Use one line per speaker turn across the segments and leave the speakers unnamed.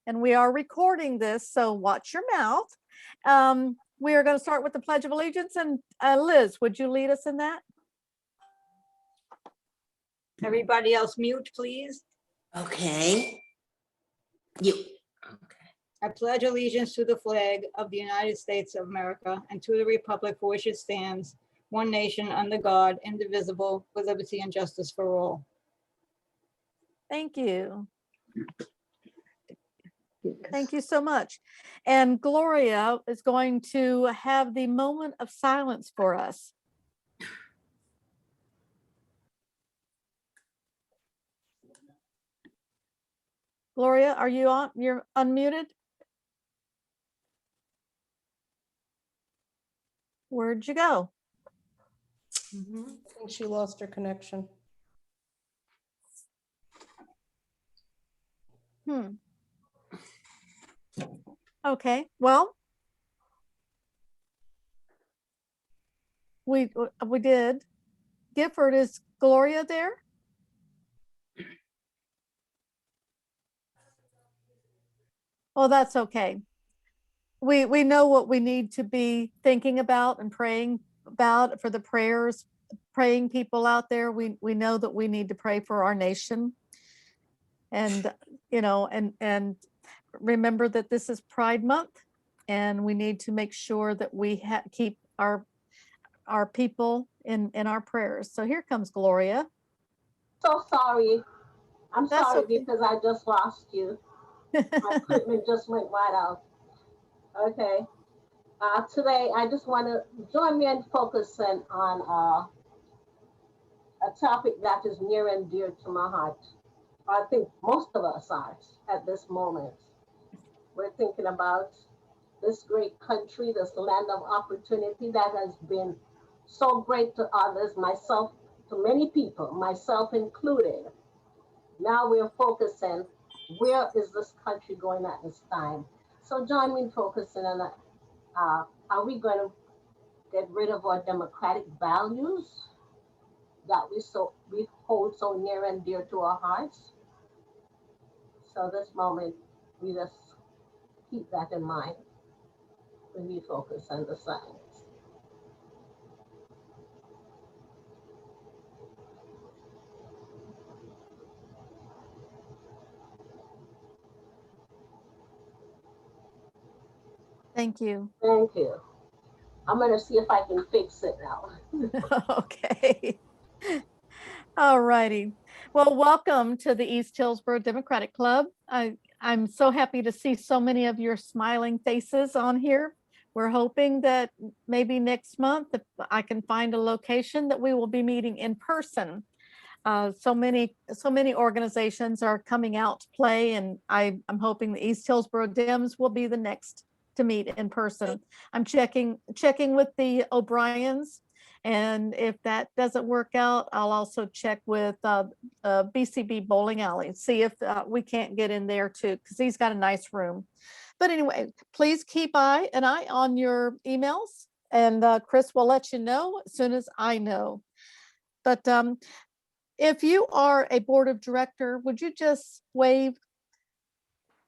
And we are recording this, so watch your mouth. We are going to start with the Pledge of Allegiance, and Liz, would you lead us in that?
Everybody else mute, please.
Okay. You. Okay.
I pledge allegiance to the flag of the United States of America and to the republic for which it stands, one nation under God, indivisible, with liberty and justice for all.
Thank you. Thank you so much. And Gloria is going to have the moment of silence for us. Gloria, are you on? You're unmuted? Where'd you go?
I think she lost her connection.
Okay, well, we did. Gifford, is Gloria there? Well, that's okay. We know what we need to be thinking about and praying about for the prayers, praying people out there. We know that we need to pray for our nation. And, you know, and remember that this is Pride Month, and we need to make sure that we keep our people in our prayers. So here comes Gloria.
So sorry. I'm
That's
sorry
okay.
because I just lost you. My equipment just went right out. Okay. Today, I just want to join me in focusing on a topic that is near and dear to my heart. I think most of us are at this moment. We're thinking about this great country, this land of opportunity that has been so great to others, myself, to many people, myself included. Now we're focusing, where is this country going at this time? So join me in focusing on, are we going to get rid of our democratic values that we hold so near and dear to our hearts? So this moment, we just keep that in mind when we focus on the signs.
Thank you.
Thank you. I'm going to see if I can fix it now.
Okay. All righty. Well, welcome to the East Hillsborough Democratic Club. I'm so happy to see so many of your smiling faces on here. We're hoping that maybe next month, if I can find a location, that we will be meeting in person. So many organizations are coming out to play, and I'm hoping the East Hillsborough Dems will be the next to meet in person. I'm checking with the O'Briens, and if that doesn't work out, I'll also check with BCB Bowling Alley, see if we can't get in there too, because he's got a nice room. But anyway, please keep an eye on your emails, and Chris will let you know as soon as I know. But if you are a board of director, would you just wave?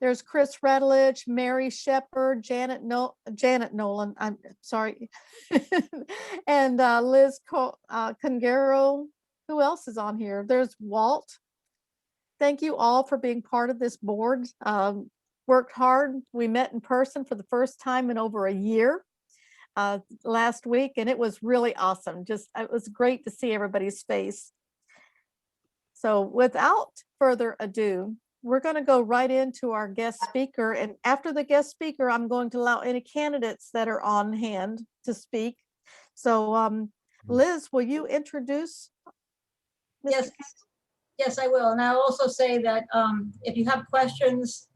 There's Chris Radelich, Mary Shepard, Janet Nolan, I'm sorry, and Liz Congaro. Who else is on here? There's Walt. Thank you all for being part of this board. Worked hard. We met in person for the first time in over a year last week, and it was really awesome. It was great to see everybody's face. So without further ado, we're going to go right into our guest speaker. And after the guest speaker, I'm going to allow any candidates that are on hand to speak. So Liz, will you introduce?
Yes, yes, I will. And I'll also say that if you have questions,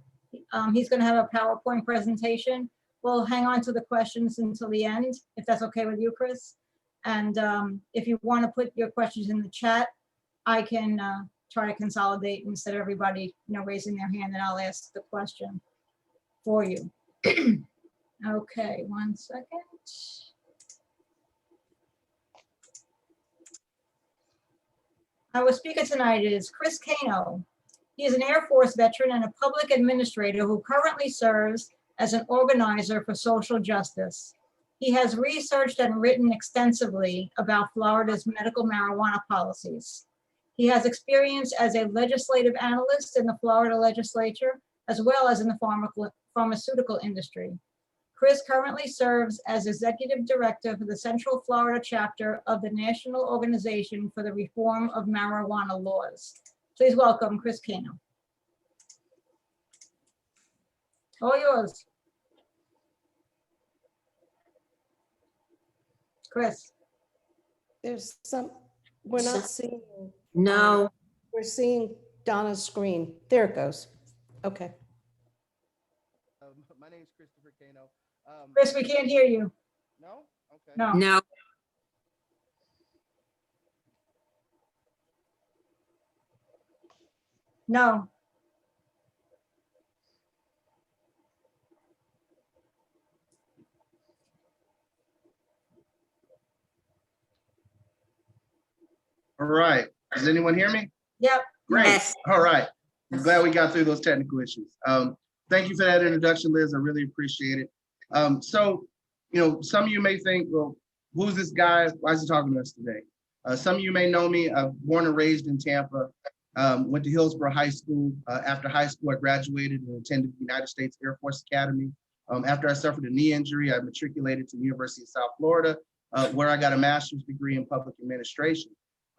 he's going to have a PowerPoint presentation. We'll hang on to the questions until the end, if that's okay with you, Chris. And if you want to put your questions in the chat, I can try to consolidate instead of everybody, raising their hand, and I'll ask the question for you. Okay, 1 second. Our speaker tonight is Chris Cano. He is an Air Force veteran and a public administrator who currently serves as an organizer for social justice. He has researched and written extensively about Florida's medical marijuana policies. He has experience as a legislative analyst in the Florida legislature, as well as in the pharmaceutical industry. Chris currently serves as executive director for the Central Florida chapter of the National Organization for the Reform of Marijuana Laws. Please welcome Chris Cano. All yours. Chris.
There's some, we're not seeing,
No,
we're seeing Donna's screen. There it goes. Okay.
My name is Christopher Cano.
Chris, we can't hear you.
No? Okay.
No.
no.
No.
All right. Does anyone hear me?
Yep.
Great.
Yes.
All right. I'm glad we got through those technical issues. Thank you for that introduction, Liz. I really appreciate it. So, some of you may think, well, who's this guy? Why is he talking to us today? Some of you may know me. I'm born and raised in Tampa. Went to Hillsborough High School. After high school, I graduated and attended the United States Air Force Academy. After I suffered a knee injury, I matriculated to the University of South Florida, where I got a master's degree in public administration.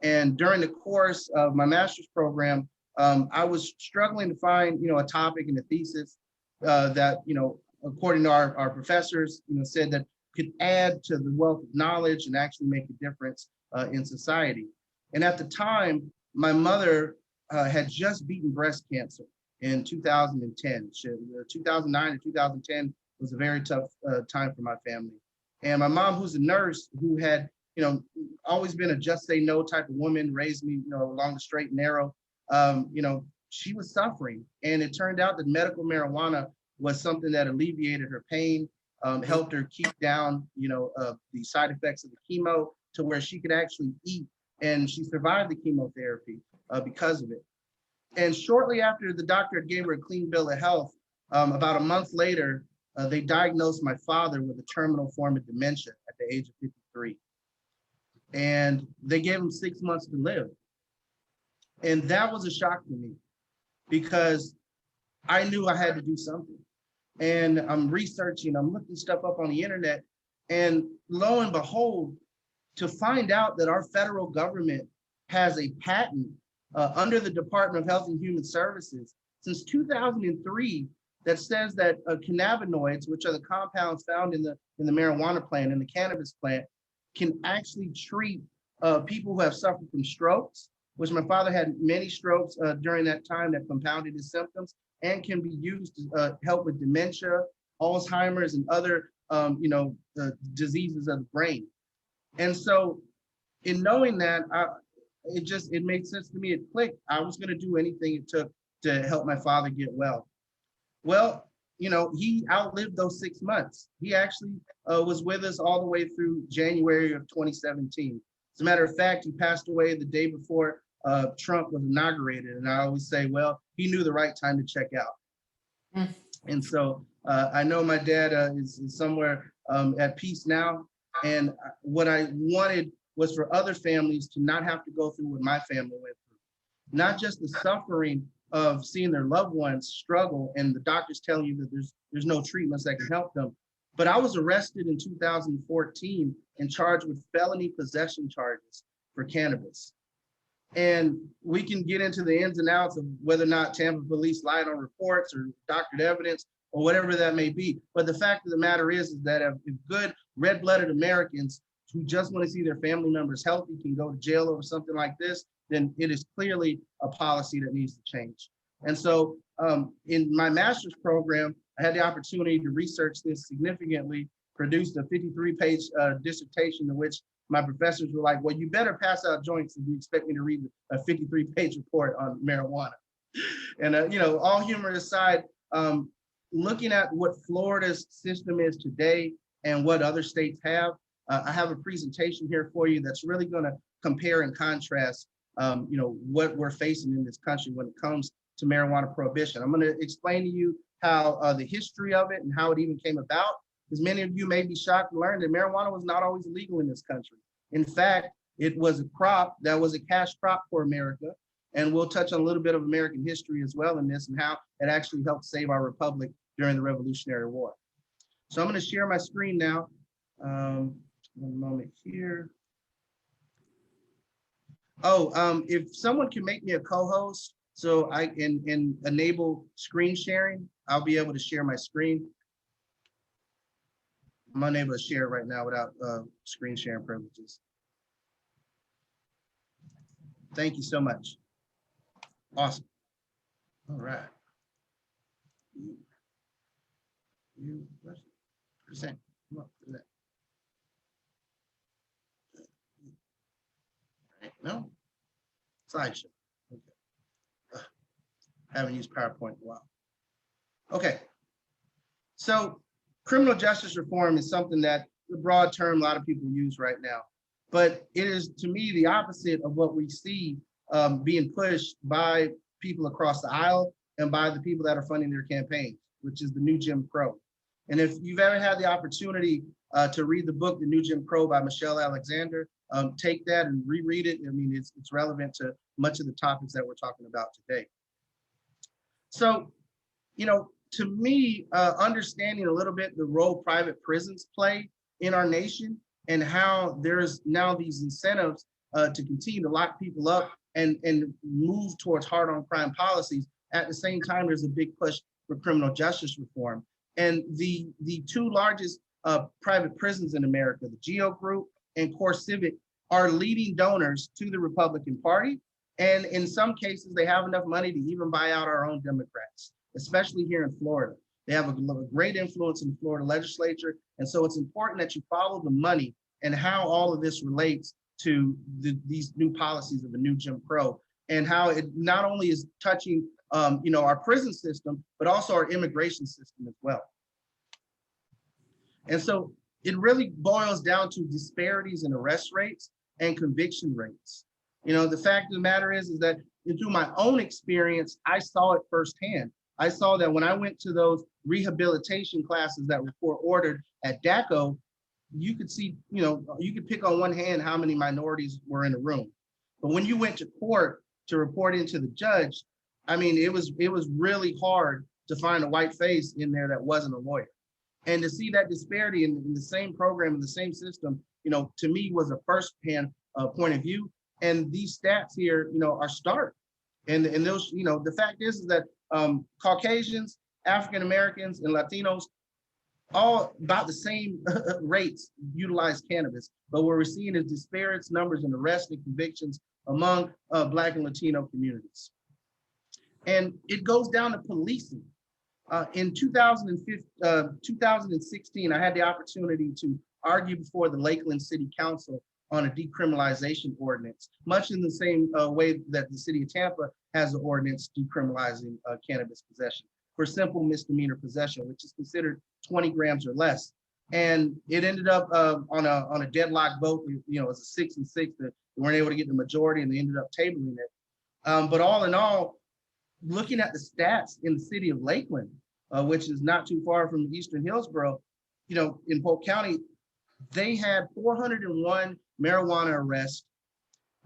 And during the course of my master's program, I was struggling to find, a topic and a thesis that, according to our professors, said that could add to the wealth of knowledge and actually make a difference in society. And at the time, my mother had just beaten breast cancer in 2010. 2009 to 2010 was a very tough time for my family. And my mom, who's a nurse, who had, always been a just say no type of woman, raised me, along the straight and narrow, she was suffering. And it turned out that medical marijuana was something that alleviated her pain, helped her keep down, the side effects of the chemo to where she could actually eat. And she survived the chemotherapy because of it. And shortly after the doctor gave her a clean bill of health, about a month later, they diagnosed my father with a terminal form of dementia at the age of 53. And they gave him 6 months to live. And that was a shock to me because I knew I had to do something. And I'm researching, I'm looking stuff up on the internet, and lo and behold, to find out that our federal government has a patent under the Department of Health and Human Services since 2003 that says that cannabinoids, which are the compounds found in the marijuana plant, in the cannabis plant, can actually treat people who have suffered from strokes, which my father had many strokes during that time that compounded his symptoms, and can be used to help with dementia, Alzheimer's, and other diseases of the brain. And so in knowing that, it made sense to me. It clicked. I was going to do anything it took to help my father get well. Well, he outlived those 6 months. He actually was with us all the way through January of 2017. As a matter of fact, he passed away the day before Trump was inaugurated. And I always say, well, he knew the right time to check out. And so I know my dad is somewhere at peace now. And what I wanted was for other families to not have to go through what my family went through. Not just the suffering of seeing their loved ones struggle and the doctors telling you that there's no treatments that can help them. But I was arrested in 2014 and charged with felony possession charges for cannabis. And we can get into the ins and outs of whether or not Tampa police lied on reports or doctored evidence or whatever that may be. But the fact of the matter is that if good red-blooded Americans who just want to see their family members healthy can go to jail over something like this, then it is clearly a policy that needs to change. And so in my master's program, I had the opportunity to research this significantly, produced a 53-page dissertation in which my professors were like, well, you better pass out joints if you expect me to read a 53-page report on marijuana. And, all humor aside, looking at what Florida's system is today and what other states have, I have a presentation here for you that's really going to compare and contrast, what we're facing in this country when it comes to marijuana prohibition. I'm going to explain to you how the history of it and how it even came about, because many of you may be shocked to learn that marijuana was not always illegal in this country. In fact, it was a crop that was a cash crop for America. And we'll touch on a little bit of American history as well in this and how it actually helped save our republic during the Revolutionary War. So I'm going to share my screen now. One moment here. If someone can make me a co-host so I can enable screen sharing, I'll be able to share my screen. I'm unable to share right now without screen sharing privileges. Thank you so much. Awesome. All right. You present. Come up, present. No? Slideshow. Okay. Haven't used PowerPoint in a while. Okay. So criminal justice reform is something that the broad term a lot of people use right now. But it is, to me, the opposite of what we see being pushed by people across the aisle and by the people that are funding their campaigns, which is the new Jim Crow. And if you've ever had the opportunity to read the book, The New Jim Crow by Michelle Alexander, take that and reread it. I mean, it's relevant to much of the topics that we're talking about today. So, you know, to me, understanding a little bit the role private prisons play in our nation and how there's now these incentives to continue to lock people up and move towards hard on crime policies. At the same time, there's a big push for criminal justice reform. And the two largest private prisons in America, the GEO Group and Core Civic, are leading donors to the Republican Party. And in some cases, they have enough money to even buy out our own Democrats, especially here in Florida. They have a great influence in the Florida legislature. And so it's important that you follow the money and how all of this relates to these new policies of the new Jim Crow, and how it not only is touching our prison system, but also our immigration system as well. And so it really boils down to disparities in arrest rates and conviction rates. You know, the fact of the matter is that through my own experience, I saw it firsthand. I saw that when I went to those rehabilitation classes that were court-ordered at DACO, you could see, you could pick on one hand how many minorities were in the room. But when you went to court to report into the judge, I mean, it was really hard to find a white face in there that wasn't a lawyer. And to see that disparity in the same program, in the same system, to me was a first-hand point of view. And these stats here, are stark. And those, the fact is that Caucasians, African Americans, and Latinos all about the same rates utilize cannabis. But what we're seeing is disparate numbers in arrests and convictions among Black and Latino communities. And it goes down to policing. In 2016, I had the opportunity to argue before the Lakeland City Council on a decriminalization ordinance, much in the same way that the city of Tampa has an ordinance decriminalizing cannabis possession for simple misdemeanor possession, which is considered 20 grams or less. And it ended up on a deadlock vote. It was a 6-6 that we weren't able to get the majority, and they ended up tabling it. But all in all, looking at the stats in the city of Lakeland, which is not too far from Eastern Hillsborough, in Polk County, they had 401 marijuana arrests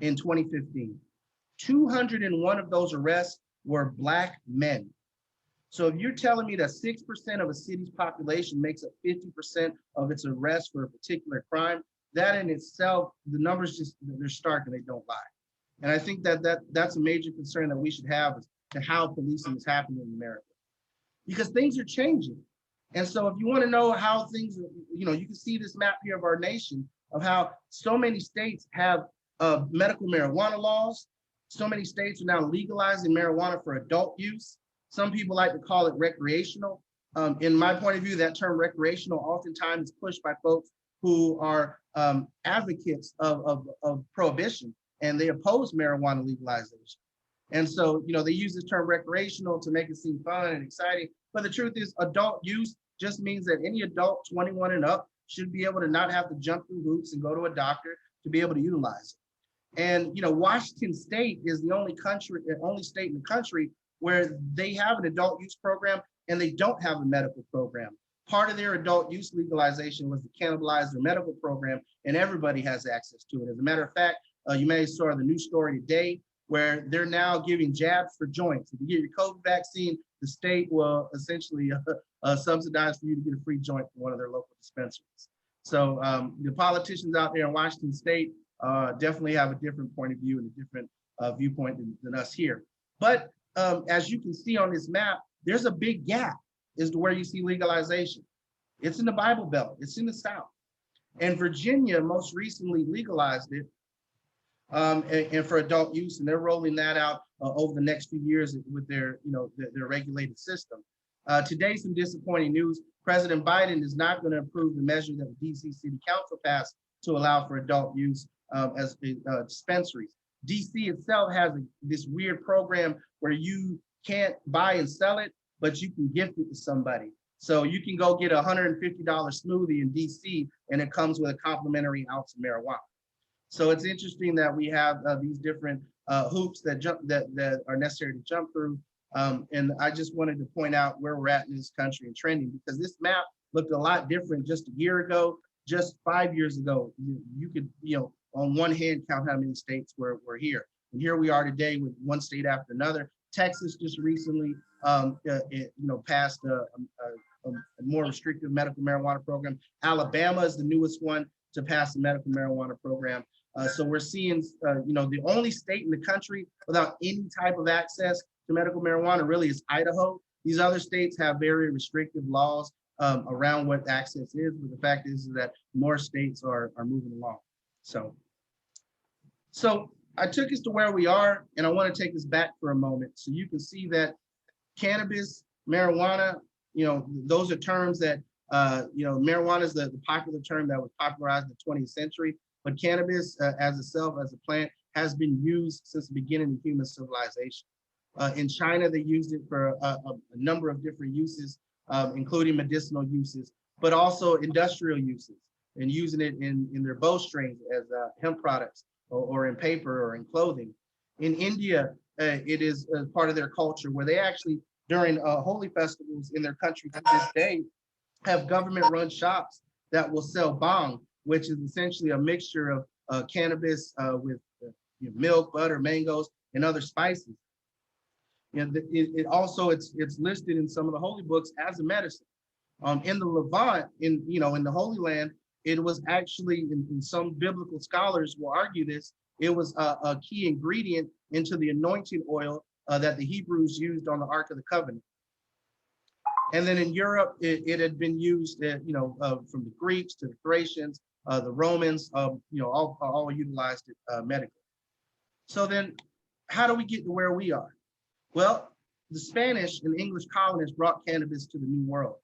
in 2015. 201 of those arrests were Black men. So if you're telling me that 6% of a city's population makes up 50% of its arrests for a particular crime, that in itself, the numbers they're stark and they don't lie. And I think that's a major concern that we should have as to how policing is happening in America, because things are changing. And so if you want to know how things, you can see this map here of our nation of how so many states have medical marijuana laws. So many states are now legalizing marijuana for adult use. Some people like to call it recreational. In my point of view, that term recreational oftentimes is pushed by folks who are advocates of prohibition, and they oppose marijuana legalization. And so, they use this term recreational to make it seem fun and exciting. But the truth is, adult use just means that any adult 21 and up should be able to not have to jump through hoops and go to a doctor to be able to utilize it. And Washington State is the only state in the country where they have an adult use program and they don't have a medical program. Part of their adult use legalization was to cannibalize their medical program, and everybody has access to it. As a matter of fact, you may have saw the news story today where they're now giving jabs for joints. If you get your COVID vaccine, the state will essentially subsidize for you to get a free joint from one of their local dispensaries. So the politicians out there in Washington State definitely have a different point of view and a different viewpoint than us here. But as you can see on this map, there's a big gap as to where you see legalization. It's in the Bible Belt, it's in the South. And Virginia most recently legalized it and for adult use, and they're rolling that out over the next few years with their, their regulated system. Today, some disappointing news. President Biden is not going to approve the measure that the DC City Council passed to allow for adult use as dispensaries. DC itself has this weird program where you can't buy and sell it, but you can gift it to somebody. So you can go get a $150 smoothie in DC and it comes with a complimentary ounce of marijuana. So it's interesting that we have these different hoops that are necessary to jump through. And I just wanted to point out where we're at in this country and trending, because this map looked a lot different just a year ago, just 5 years ago. You could, on one hand count how many states were here. And here we are today with one state after another. Texas just recently, passed a more restrictive medical marijuana program. Alabama is the newest one to pass a medical marijuana program. So we're seeing, the only state in the country without any type of access to medical marijuana really is Idaho. These other states have very restrictive laws around what access is, but the fact is that more states are moving along. So I took us to where we are, and I want to take us back for a moment so you can see that cannabis, marijuana, those are terms that, marijuana is the popular term that was popularized in the 20th century, but cannabis as itself, as a plant, has been used since the beginning of human civilization. In China, they used it for a number of different uses, including medicinal uses, but also industrial uses, and using it in their bowstrings as hemp products or in paper or in clothing. In India, it is part of their culture where they actually, during holy festivals in their country to this day, have government-run shops that will sell bhang, which is essentially a mixture of cannabis with milk, butter, mangoes, and other spices. It also it's listed in some of the holy books as a medicine. In the Levant, in the Holy Land, it was actually, in some biblical scholars will argue this, it was a key ingredient into the anointing oil that the Hebrews used on the Ark of the Covenant. And then in Europe, it had been used, from the Greeks to the Thracians, the Romans, all utilized it medically. So then, how do we get to where we are? Well, the Spanish and English colonists brought cannabis to the New World.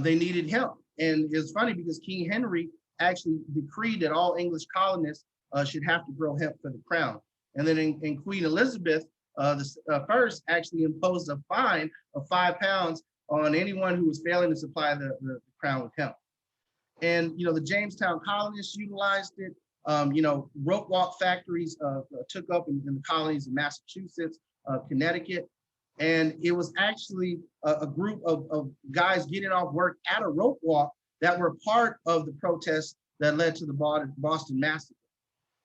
They needed hemp. And it's funny because King Henry actually decreed that all English colonists should have to grow hemp for the crown. And then in Queen Elizabeth first actually imposed a fine of £5 on anyone who was failing to supply the crown with hemp. And, the Jamestown colonists utilized it. Rope walk factories took up in the colonies of Massachusetts, Connecticut. And it was actually a group of guys getting off work at a rope walk that were part of the protests that led to the Boston Massacre.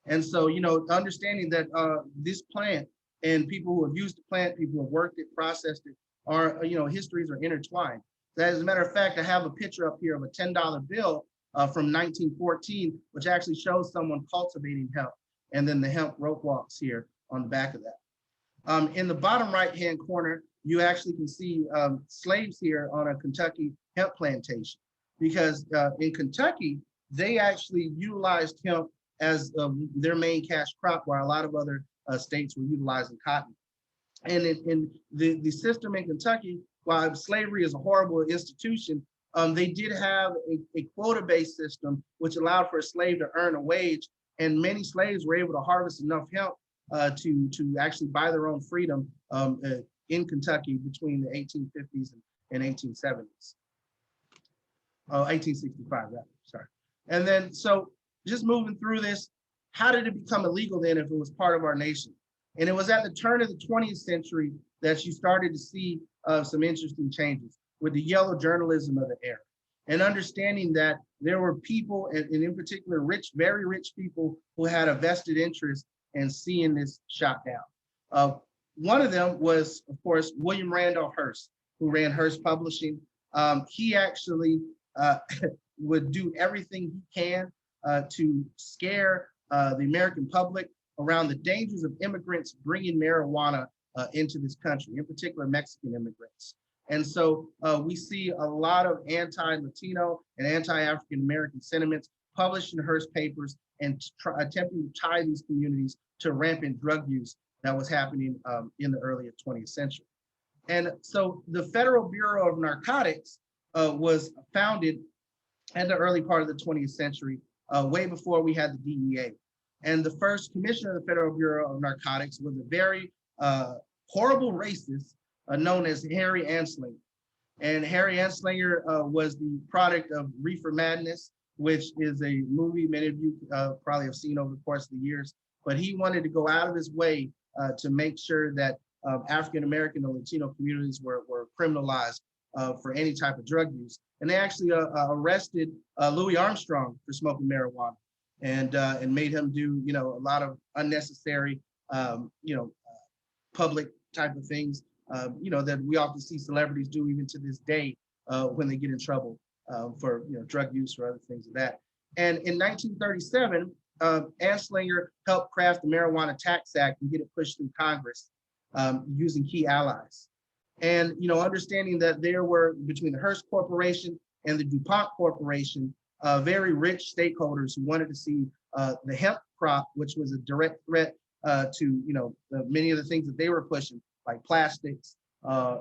And so, understanding that this plant and people who have used the plant, people who have worked it, processed it, are, histories are intertwined. So as a matter of fact, I have a picture up here of a $10 bill from 1914, which actually shows someone cultivating hemp, and then the hemp rope walks here on the back of that. In the bottom right-hand corner, you actually can see slaves here on a Kentucky hemp plantation, because in Kentucky, they actually utilized hemp as their main cash crop, while a lot of other states were utilizing cotton. And in the system in Kentucky, while slavery is a horrible institution, they did have a quota-based system, which allowed for a slave to earn a wage, and many slaves were able to harvest enough hemp to actually buy their own freedom in Kentucky between the 1850s and 1870s. 1865, rather, sorry. And then, so just moving through this, how did it become illegal then if it was part of our nation? And it was at the turn of the 20th century that you started to see some interesting changes with the yellow journalism of the era, and understanding that there were people, and in particular, rich, very rich people who had a vested interest in seeing this shot down. One of them was, of course, William Randolph Hearst, who ran Hearst Publishing. He actually would do everything he can to scare the American public around the dangers of immigrants bringing marijuana into this country, in particular Mexican immigrants. And so we see a lot of anti-Latino and anti-African-American sentiments published in Hearst papers and attempting to tie these communities to rampant drug use that was happening in the early 20th century. And so the Federal Bureau of Narcotics was founded in the early part of the 20th century, way before we had the DEA. And the first commissioner of the Federal Bureau of Narcotics was a very horrible racist known as Harry Anslinger. And Harry Anslinger was the product of Reefer Madness, which is a movie many of you probably have seen over the course of the years. But he wanted to go out of his way to make sure that African-American and Latino communities were criminalized for any type of drug use. And they actually arrested Louis Armstrong for smoking marijuana and made him do, a lot of unnecessary, public type of things, that we often see celebrities do even to this day when they get in trouble for, drug use or other things of that. And in 1937, Anslinger helped craft the Marijuana Tax Act and get it pushed through Congress using key allies. And, understanding that there were, between the Hearst Corporation and the DuPont Corporation, very rich stakeholders who wanted to see the hemp crop, which was a direct threat to, many of the things that they were pushing, like plastics,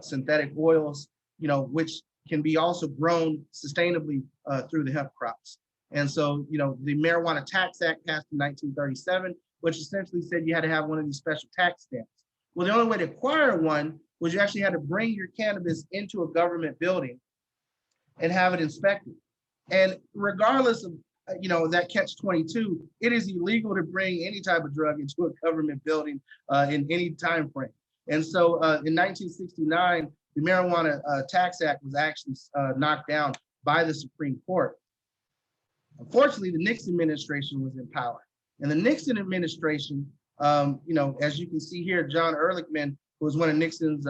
synthetic oils, which can be also grown sustainably through the hemp crops. And so, the Marijuana Tax Act passed in 1937, which essentially said you had to have one of these special tax stamps. Well, the only way to acquire one was you actually had to bring your cannabis into a government building and have it inspected. And regardless of, that catch-22, it is illegal to bring any type of drug into a government building in any time frame. And so in 1969, the Marijuana Tax Act was actually knocked down by the Supreme Court. Unfortunately, the Nixon administration was in power. And the Nixon administration, as you can see here, John Ehrlichman, who was one of Nixon's,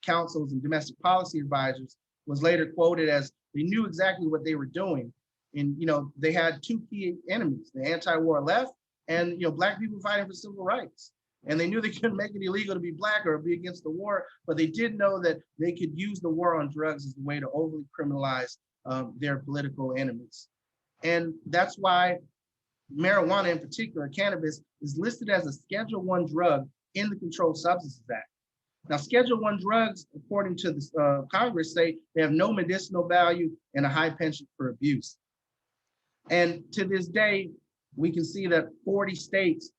counsels and domestic policy advisors, was later quoted as they knew exactly what they were doing. And, they had two key enemies, the anti-war left and, Black people fighting for civil rights. And they knew they couldn't make it illegal to be Black or be against the war, but they did know that they could use the war on drugs as a way to overly criminalize their political enemies. And that's why marijuana, in particular, cannabis, is listed as a Schedule I drug in the Controlled Substances Act. Now, Schedule I drugs, according to the Congress, say they have no medicinal value and a high penchant for abuse. And to this day, we can see that 40 states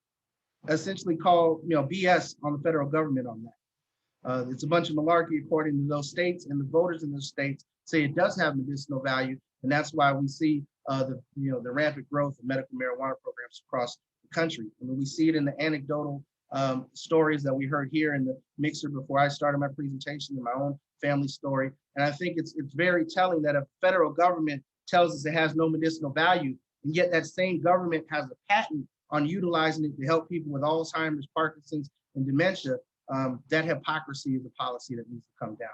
essentially call BS on the federal government on that. It's a bunch of malarkey according to those states, and the voters in those states say it does have medicinal value, and that's why we see the rampant growth of medical marijuana programs across the country. I mean, we see it in the anecdotal stories that we heard here in the mixer before I started my presentation, in my own family story. And I think it's very telling that a federal government tells us it has no medicinal value, and yet that same government has a patent on utilizing it to help people with Alzheimer's, Parkinson's, and dementia. That hypocrisy is a policy that needs to come down.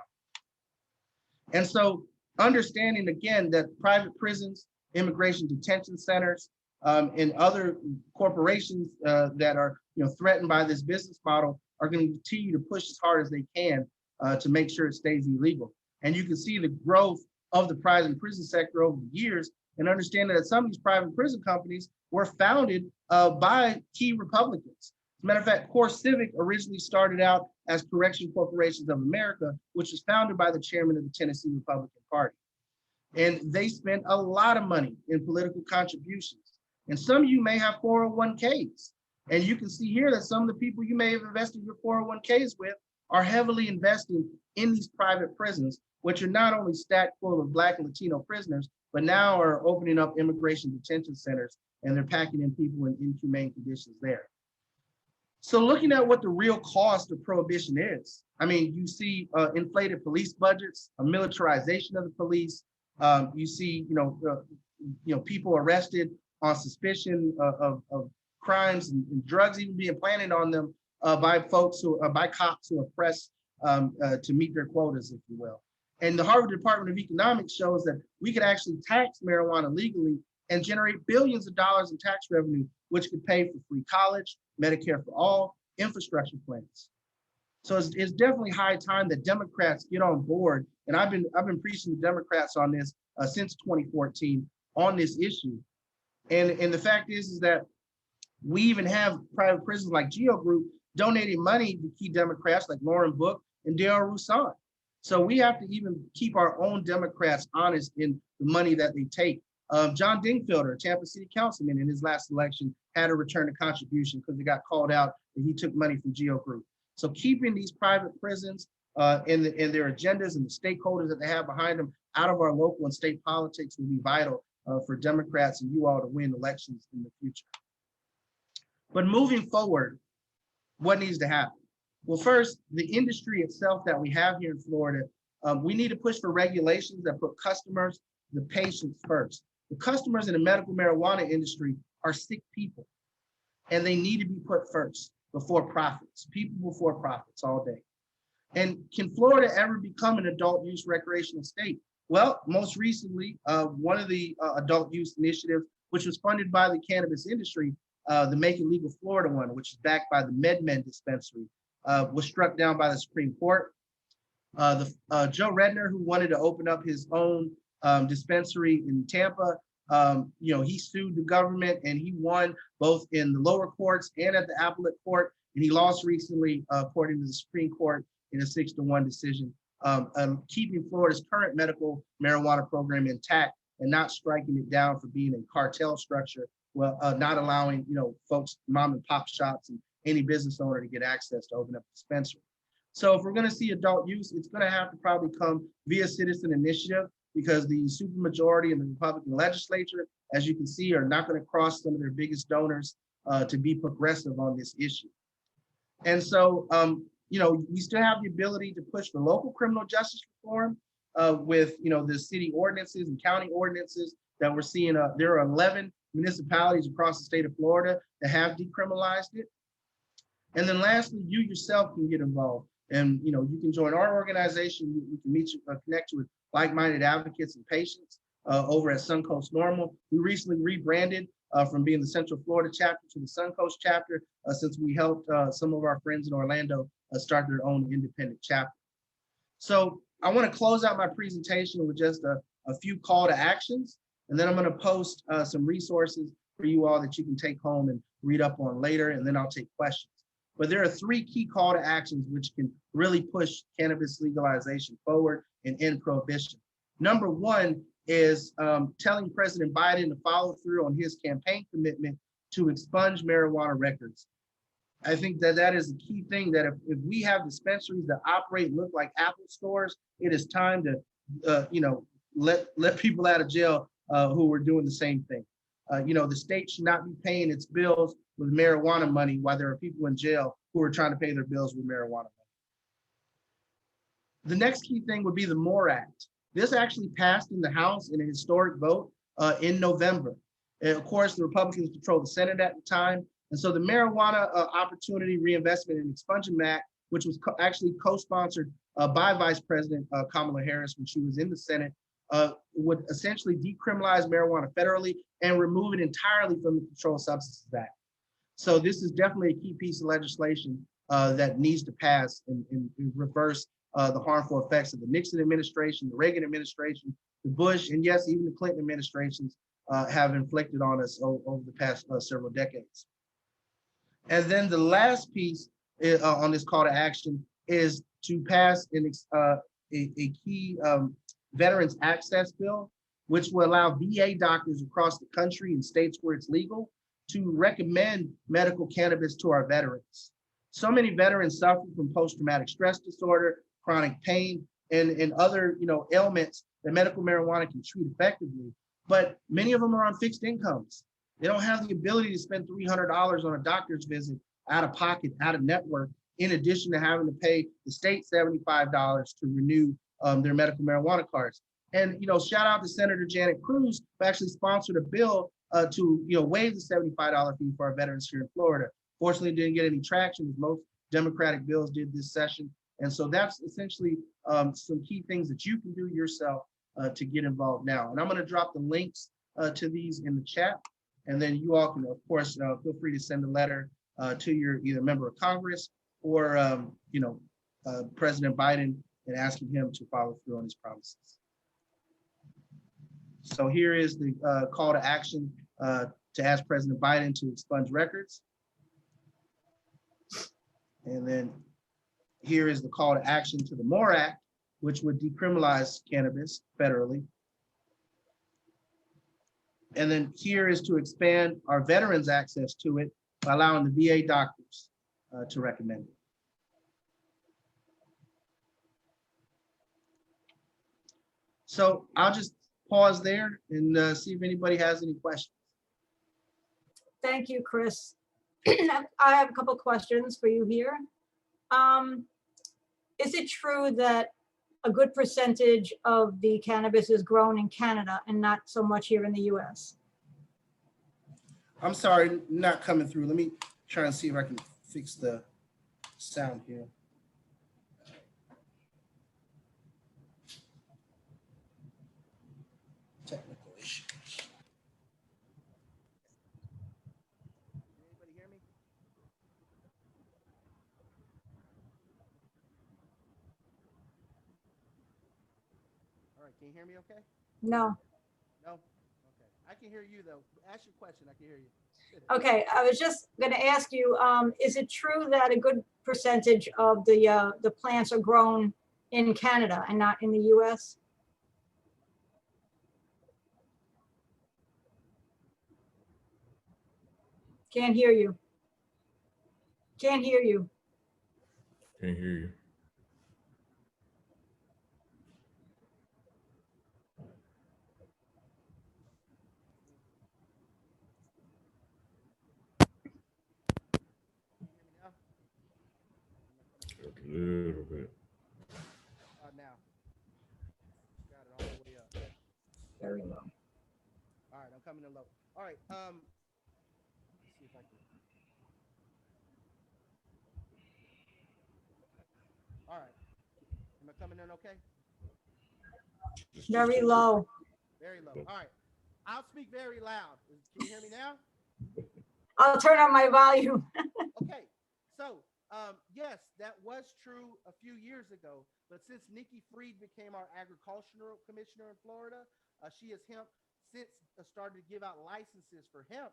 And so understanding again that private prisons, immigration detention centers, and other corporations that are threatened by this business model are going to continue to push as hard as they can to make sure it stays illegal. And you can see the growth of the private prison sector over the years, and understanding that some of these private prison companies were founded by key Republicans. As a matter of fact, Core Civic originally started out as Correction Corporations of America, which was founded by the chairman of the Tennessee Republican Party. And they spent a lot of money in political contributions. And some of you may have 401ks. And you can see here that some of the people you may have invested your 401ks with are heavily investing in these private prisons, which are not only stacked full of Black and Latino prisoners, but now are opening up immigration detention centers, and they're packing in people in inhumane conditions there. So looking at what the real cost of prohibition is, I mean, you see inflated police budgets, a militarization of the police. You see, people arrested on suspicion of crimes and drugs even being planted on them by folks by cops who are pressed to meet their quotas, if you will. And the Harvard Department of Economics shows that we could actually tax marijuana legally and generate billions of dollars in tax revenue, which could pay for free college, Medicare for all, infrastructure plans. So it's definitely high time that Democrats get on board. And I've been preaching to Democrats on this since 2014 on this issue. And the fact is that we even have private prisons like Geo Group donating money to key Democrats like Lauren Book and Dale Roussan. So we have to even keep our own Democrats honest in the money that they take. John Dingfelder, Tampa City Councilman, in his last election had to return a contribution because he got called out that he took money from Geo Group. So keeping these private prisons and their agendas and the stakeholders that they have behind them out of our local and state politics will be vital for Democrats and you all to win elections in the future. But moving forward, what needs to happen? Well, first, the industry itself that we have here in Florida, we need to push for regulations that put customers, the patients first. The customers in the medical marijuana industry are sick people, and they need to be put first before profits, people before profits all day. And can Florida ever become an adult use recreational state? Well, most recently, one of the adult use initiatives, which was funded by the cannabis industry, the Make It Legal Florida one, which is backed by the MedMen dispensary, was struck down by the Supreme Court. Joe Redner, who wanted to open up his own dispensary in Tampa, he sued the government and he won both in the lower courts and at the appellate court. And he lost recently, according to the Supreme Court, in a 6-1 decision, keeping Florida's current medical marijuana program intact and not striking it down for being a cartel structure. Well, not allowing folks, mom and pop shops, and any business owner to get access to open up a dispensary. So if we're going to see adult use, it's going to have to probably come via citizen initiative, because the supermajority in the Republican legislature, as you can see, are not going to cross some of their biggest donors to be progressive on this issue. And so, we still have the ability to push for local criminal justice reform with, the city ordinances and county ordinances that we're seeing. There are 11 municipalities across the state of Florida that have decriminalized it. And then lastly, you yourself can get involved. And, you can join our organization. We can connect you with like-minded advocates and patients over at Suncoast Normal. We recently rebranded from being the Central Florida chapter to the Suncoast chapter since we helped some of our friends in Orlando start their own independent chapter. So I want to close out my presentation with just a few call to actions, and then I'm going to post some resources for you all that you can take home and read up on later, and then I'll take questions. But there are 3 key call to actions which can really push cannabis legalization forward and end prohibition. Number 1 is telling President Biden to follow through on his campaign commitment to expunge marijuana records. I think that is a key thing, that if we have dispensaries that operate and look like Apple stores, it is time to let people out of jail who are doing the same thing. The state should not be paying its bills with marijuana money while there are people in jail who are trying to pay their bills with marijuana money. The next key thing would be the MORE Act. This actually passed in the House in a historic vote in November. And of course, the Republicans controlled the Senate at the time. And so the Marijuana Opportunity Reinvestment and Expungement Act, which was actually co-sponsored by Vice President Kamala Harris when she was in the Senate, would essentially decriminalize marijuana federally and remove it entirely from the Controlled Substances Act. So this is definitely a key piece of legislation that needs to pass and reverse the harmful effects of the Nixon administration, the Reagan administration, the Bush, and yes, even the Clinton administrations have inflicted on us over the past several decades. And then the last piece on this call to action is to pass a key Veterans Access Bill, which will allow VA doctors across the country in states where it's legal to recommend medical cannabis to our veterans. So many veterans suffer from post-traumatic stress disorder, chronic pain, and other ailments that medical marijuana can treat effectively, but many of them are on fixed incomes. They don't have the ability to spend $300 on a doctor's visit out of pocket, out of network, in addition to having to pay the state $75 to renew their medical marijuana cards. And shout out to Senator Janet Cruz, who actually sponsored a bill to waive the $75 fee for our veterans here in Florida. Fortunately, didn't get any traction, as most Democratic bills did this session. And so that's essentially some key things that you can do yourself to get involved now. And I'm going to drop the links to these in the chat. And then you all can, of course, feel free to send a letter to your either member of Congress or, President Biden, and asking him to follow through on his promises. So here is the call to action to ask President Biden to expunge records. And then here is the call to action to the MORE Act, which would decriminalize cannabis federally. And then here is to expand our veterans' access to it by allowing the VA doctors to recommend it. So I'll just pause there and see if anybody has any questions.
Thank you, Chris. I have a couple questions for you here. Is it true that a good percentage of the cannabis is grown in Canada and not so much here in the US?
I'm sorry, not coming through. Let me try and see if I can fix the sound here. Technical issues. Anybody hear me? All right, can you hear me okay?
No.
No? Okay. I can hear you though. Ask your question, I can hear you.
Okay, I was just going to ask you, is it true that a good percentage of the plants are grown in Canada and not in the US? Can't hear you. Can't hear you.
Can't hear you. A little bit.
Now. Got it all the way up.
Very low.
All right, I'm coming in low. All right, let's see if I can. All right, am I coming in okay?
Very low.
Very low. All right, I'll speak very loud. Can you hear me now?
I'll turn on my volume.
Okay, so yes, that was true a few years ago, but since Nikki Fried became our agricultural commissioner in Florida, she has since started to give out licenses for hemp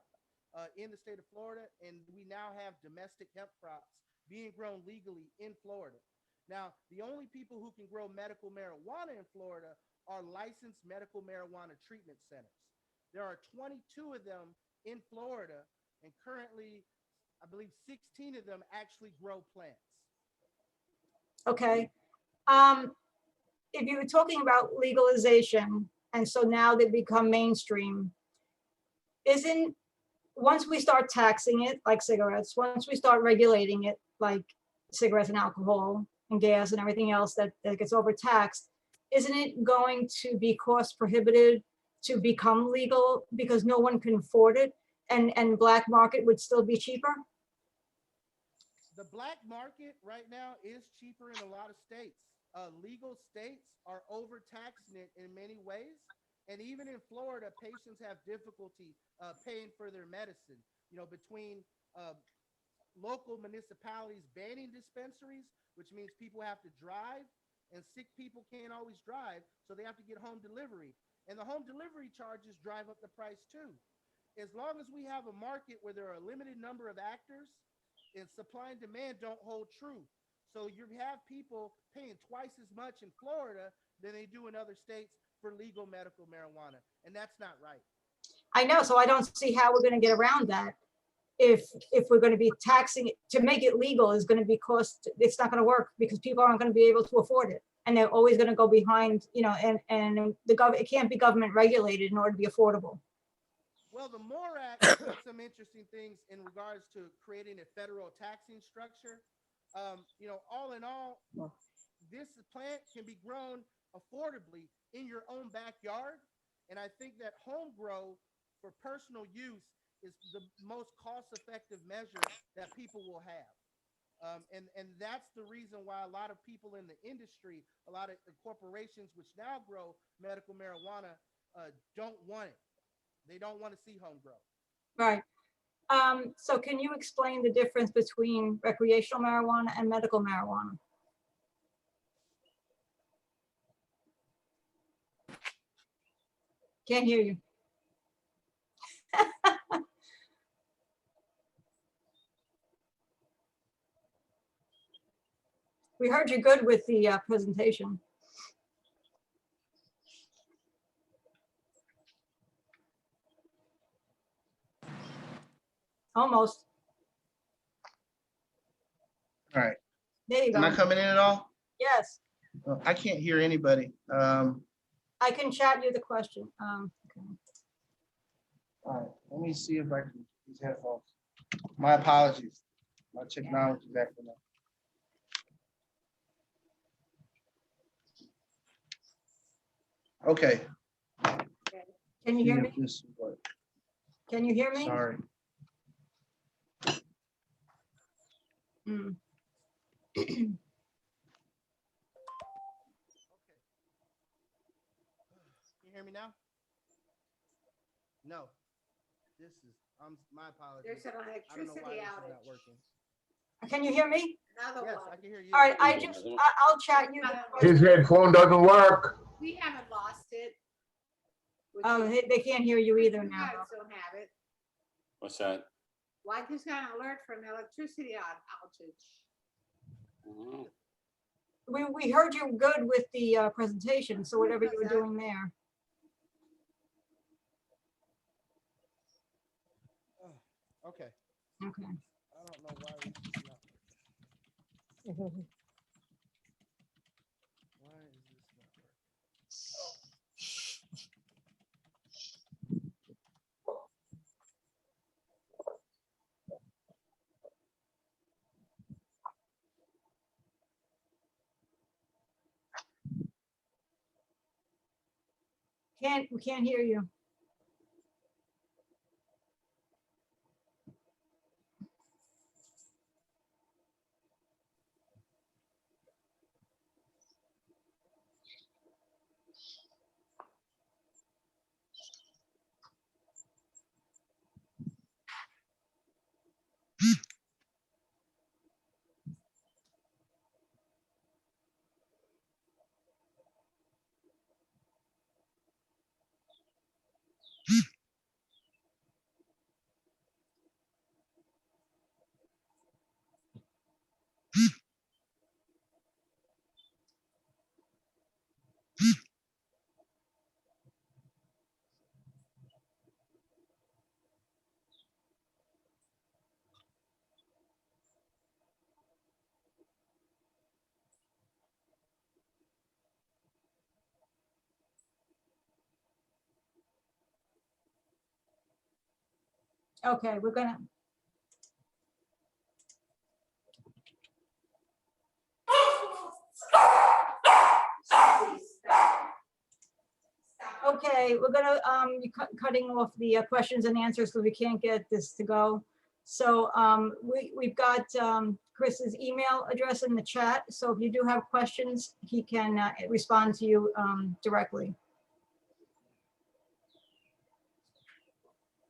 in the state of Florida, and we now have domestic hemp crops being grown legally in Florida. Now, the only people who can grow medical marijuana in Florida are licensed medical marijuana treatment centers. There are 22 of them in Florida, and currently, I believe 16 of them actually grow plants.
Okay. If you were talking about legalization, and so now they become mainstream, once we start taxing it like cigarettes, once we start regulating it like cigarettes and alcohol and gas and everything else that gets overtaxed, isn't it going to be cost prohibitive to become legal because no one can afford it, and black market would still be cheaper?
The black market right now is cheaper in a lot of states. Legal states are overtaxing it in many ways. And even in Florida, patients have difficulty paying for their medicine. Between local municipalities banning dispensaries, which means people have to drive, and sick people can't always drive, so they have to get home delivery. And the home delivery charges drive up the price too. As long as we have a market where there are a limited number of actors, and supply and demand don't hold true. So you have people paying twice as much in Florida than they do in other states for legal medical marijuana. And that's not right.
I know, so I don't see how we're going to get around that. If we're going to be taxing it, to make it legal is going to be it's not going to work because people aren't going to be able to afford it. And they're always going to go behind, and it can't be government regulated in order to be affordable.
Well, the MORE Act did some interesting things in regards to creating a federal taxing structure. All in all, this plant can be grown affordably in your own backyard. And I think that home grow for personal use is the most cost-effective measure that people will have. And that's the reason why a lot of people in the industry, a lot of the corporations which now grow medical marijuana don't want it. They don't want to see home grow.
Right. So can you explain the difference between recreational marijuana and medical marijuana? Can't hear you. We heard you good with the presentation. Almost.
All right.
There you
Am I
go.
coming in at all?
Yes,
I can't hear anybody.
I can chat you the question. Okay.
All right, let me see if I can use headphones. My apologies. My technology is acting up. Okay.
Can you hear
See
me?
if this will work.
Can you hear me?
Sorry.
Mm.
Can you hear me now? No. This is, my apologies.
There's an
I don't know why
electricity
this is not
outage.
working.
Can you hear me?
Another
Yes,
one.
I can hear you.
All right, I'll chat you. the
His
question.
headphone doesn't work.
We haven't lost it.
Oh, they can't hear you either
You
now.
guys don't have it.
What's that?
Well, I just got an alert for an electricity outage.
Mhm.
We heard you good with the presentation, so whatever you were doing there.
Okay.
Okay.
I don't know why this is not working. Why is this not working?
We can't hear you. Okay, we're gonna. Okay, we're gonna be cutting off the questions and answers because we can't get this to go. So we've got Chris's email address in the chat. So if you do have questions, he can respond to you directly.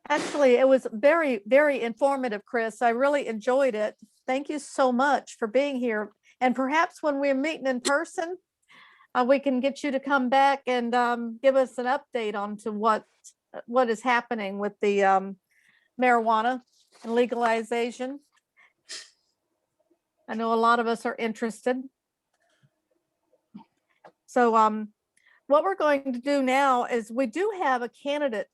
Actually, it was very, very informative, Chris. I really enjoyed it. Thank you so much for being here. And perhaps when we're meeting in person, we can get you to come back and give us an update on to what is happening with the marijuana and legalization. I know a lot of us are interested. So what we're going to do now is we do have a candidate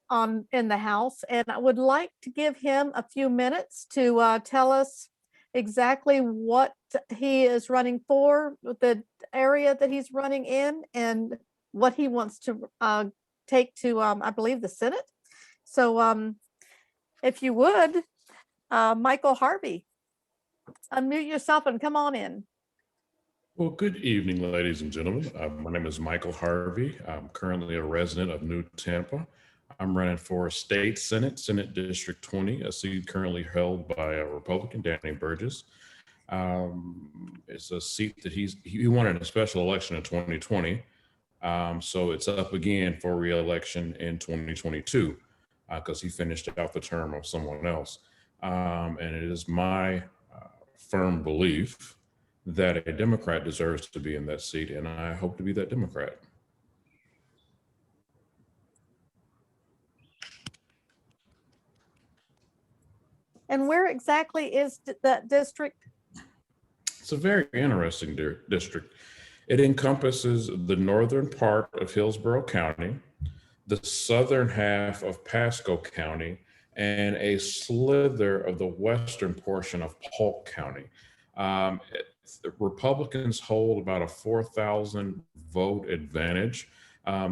in the House, and I would like to give him a few minutes to tell us exactly what he is running for, the area that he's running in, and what he wants to take to, I believe, the Senate. So if you would, Michael Harvey, unmute yourself and come on in.
Well, good evening, ladies and gentlemen. My name is Michael Harvey. I'm currently a resident of New Tampa. I'm running for State Senate, Senate District 20, a seat currently held by a Republican, Danny Burgess. It's a seat that he won in a special election in 2020. So it's up again for re-election in 2022 because he finished out the term of someone else. And it is my firm belief that a Democrat deserves to be in that seat, and I hope to be that Democrat.
And where exactly is that district?
It's a very interesting district. It encompasses the northern part of Hillsborough County, the southern half of Pasco County, and a slither of the western portion of Polk County. Republicans hold about a 4,000 vote advantage.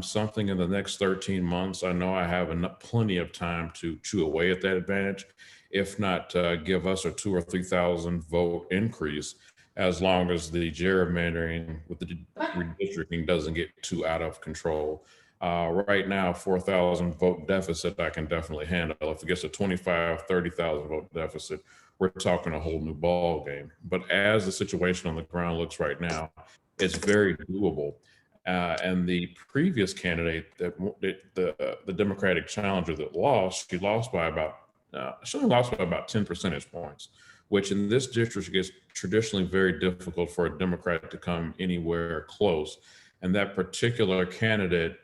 Something in the next 13 months, I know I have plenty of time to chew away at that advantage, if not give us a 2,000 or 3,000 vote increase, as long as the gerrymandering with the redistricting doesn't get too out of control. Right now, 4,000 vote deficit, I can definitely handle. If it gets a 25, 30,000 vote deficit, we're talking a whole new ball game. But as the situation on the ground looks right now, it's very doable. And the previous candidate, the Democratic challenger that lost, she only lost by about 10 percentage points, which in this district gets traditionally very difficult for a Democrat to come anywhere close. And that particular candidate,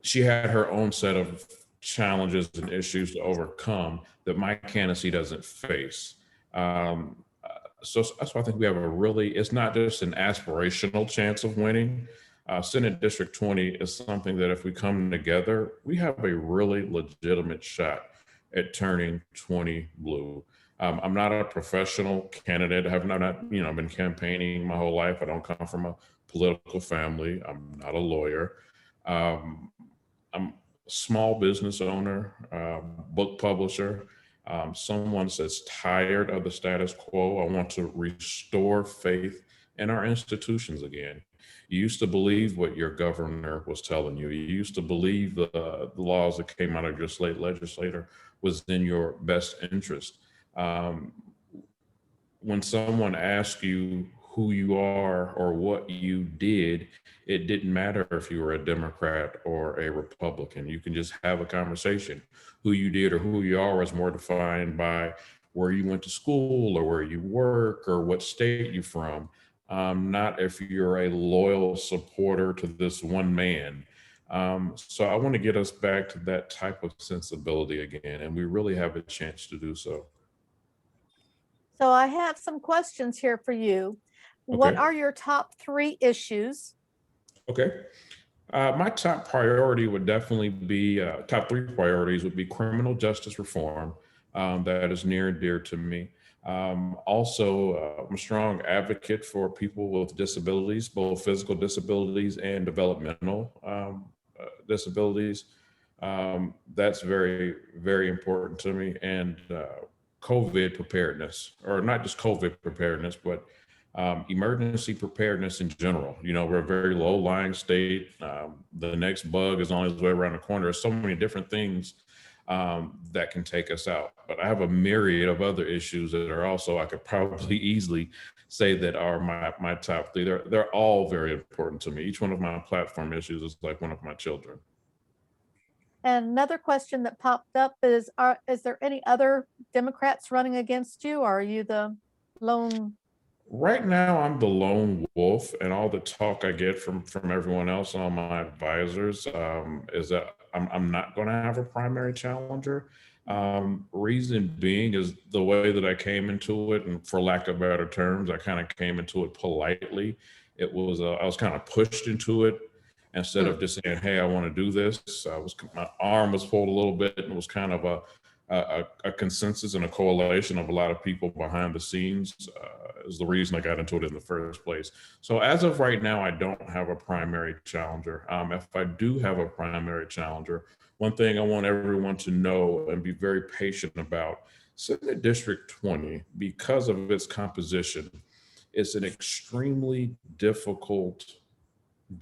she had her own set of challenges and issues to overcome that my candidacy doesn't face. So that's why I think we have it's not just an aspirational chance of winning. Senate District 20 is something that if we come together, we have a really legitimate shot at turning 20 blue. I'm not a professional candidate. I have not been campaigning my whole life. I don't come from a political family. I'm not a lawyer. I'm a small business owner, book publisher, someone that's tired of the status quo. I want to restore faith in our institutions again. You used to believe what your governor was telling you. You used to believe the laws that came out of your state legislator was in your best interest. When someone asks you who you are or what you did, it didn't matter if you were a Democrat or a Republican. You can just have a conversation. Who you did or who you are is more defined by where you went to school or where you work or what state you're from, not if you're a loyal supporter to this one man. So I want to get us back to that type of sensibility again, and we really have a chance to do so.
So I have some questions here for you. What are your top 3 issues?
Okay. My top priority would definitely be, top 3 priorities would be criminal justice reform. That is near and dear to me. Also, I'm a strong advocate for people with disabilities, both physical disabilities and developmental disabilities. That's very, very important to me. And COVID preparedness, or not just COVID preparedness, but emergency preparedness in general. We're a very low-lying state. The next bug is on its way around the corner. There's so many different things that can take us out. But I have a myriad of other issues that are also, I could probably easily say that are my top 3. They're all very important to me. Each one of my platform issues is like one of my children.
And another question that popped up is there any other Democrats running against you, or are you the lone?
Right now, I'm the lone wolf, and all the talk I get from everyone else and all my advisors is that I'm not going to have a primary challenger. Reason being is the way that I came into it, and for lack of better terms, I kind of came into it politely. I was kind of pushed into it instead of just saying, "Hey, I want to do this." My arm was pulled a little bit, and it was kind of a consensus and a coalition of a lot of people behind the scenes is the reason I got into it in the first place. So as of right now, I don't have a primary challenger. If I do have a primary challenger, one thing I want everyone to know and be very patient about, Senate District 20, because of its composition, it's an extremely difficult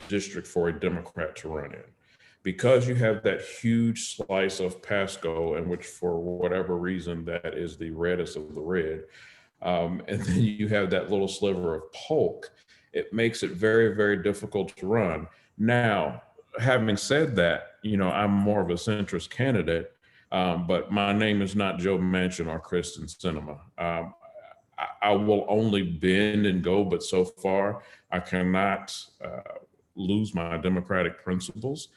district for a Democrat to run in. Because you have that huge slice of Pasco, in which for whatever reason, that is the reddest of the red, and then you have that little sliver of Polk, it makes it very, very difficult to run. Now, having said that, you know, I'm more of a centrist candidate, but my name is not Joe Manchin or Kristen Sinema. I will only bend and go, but so far I cannot lose my democratic principles.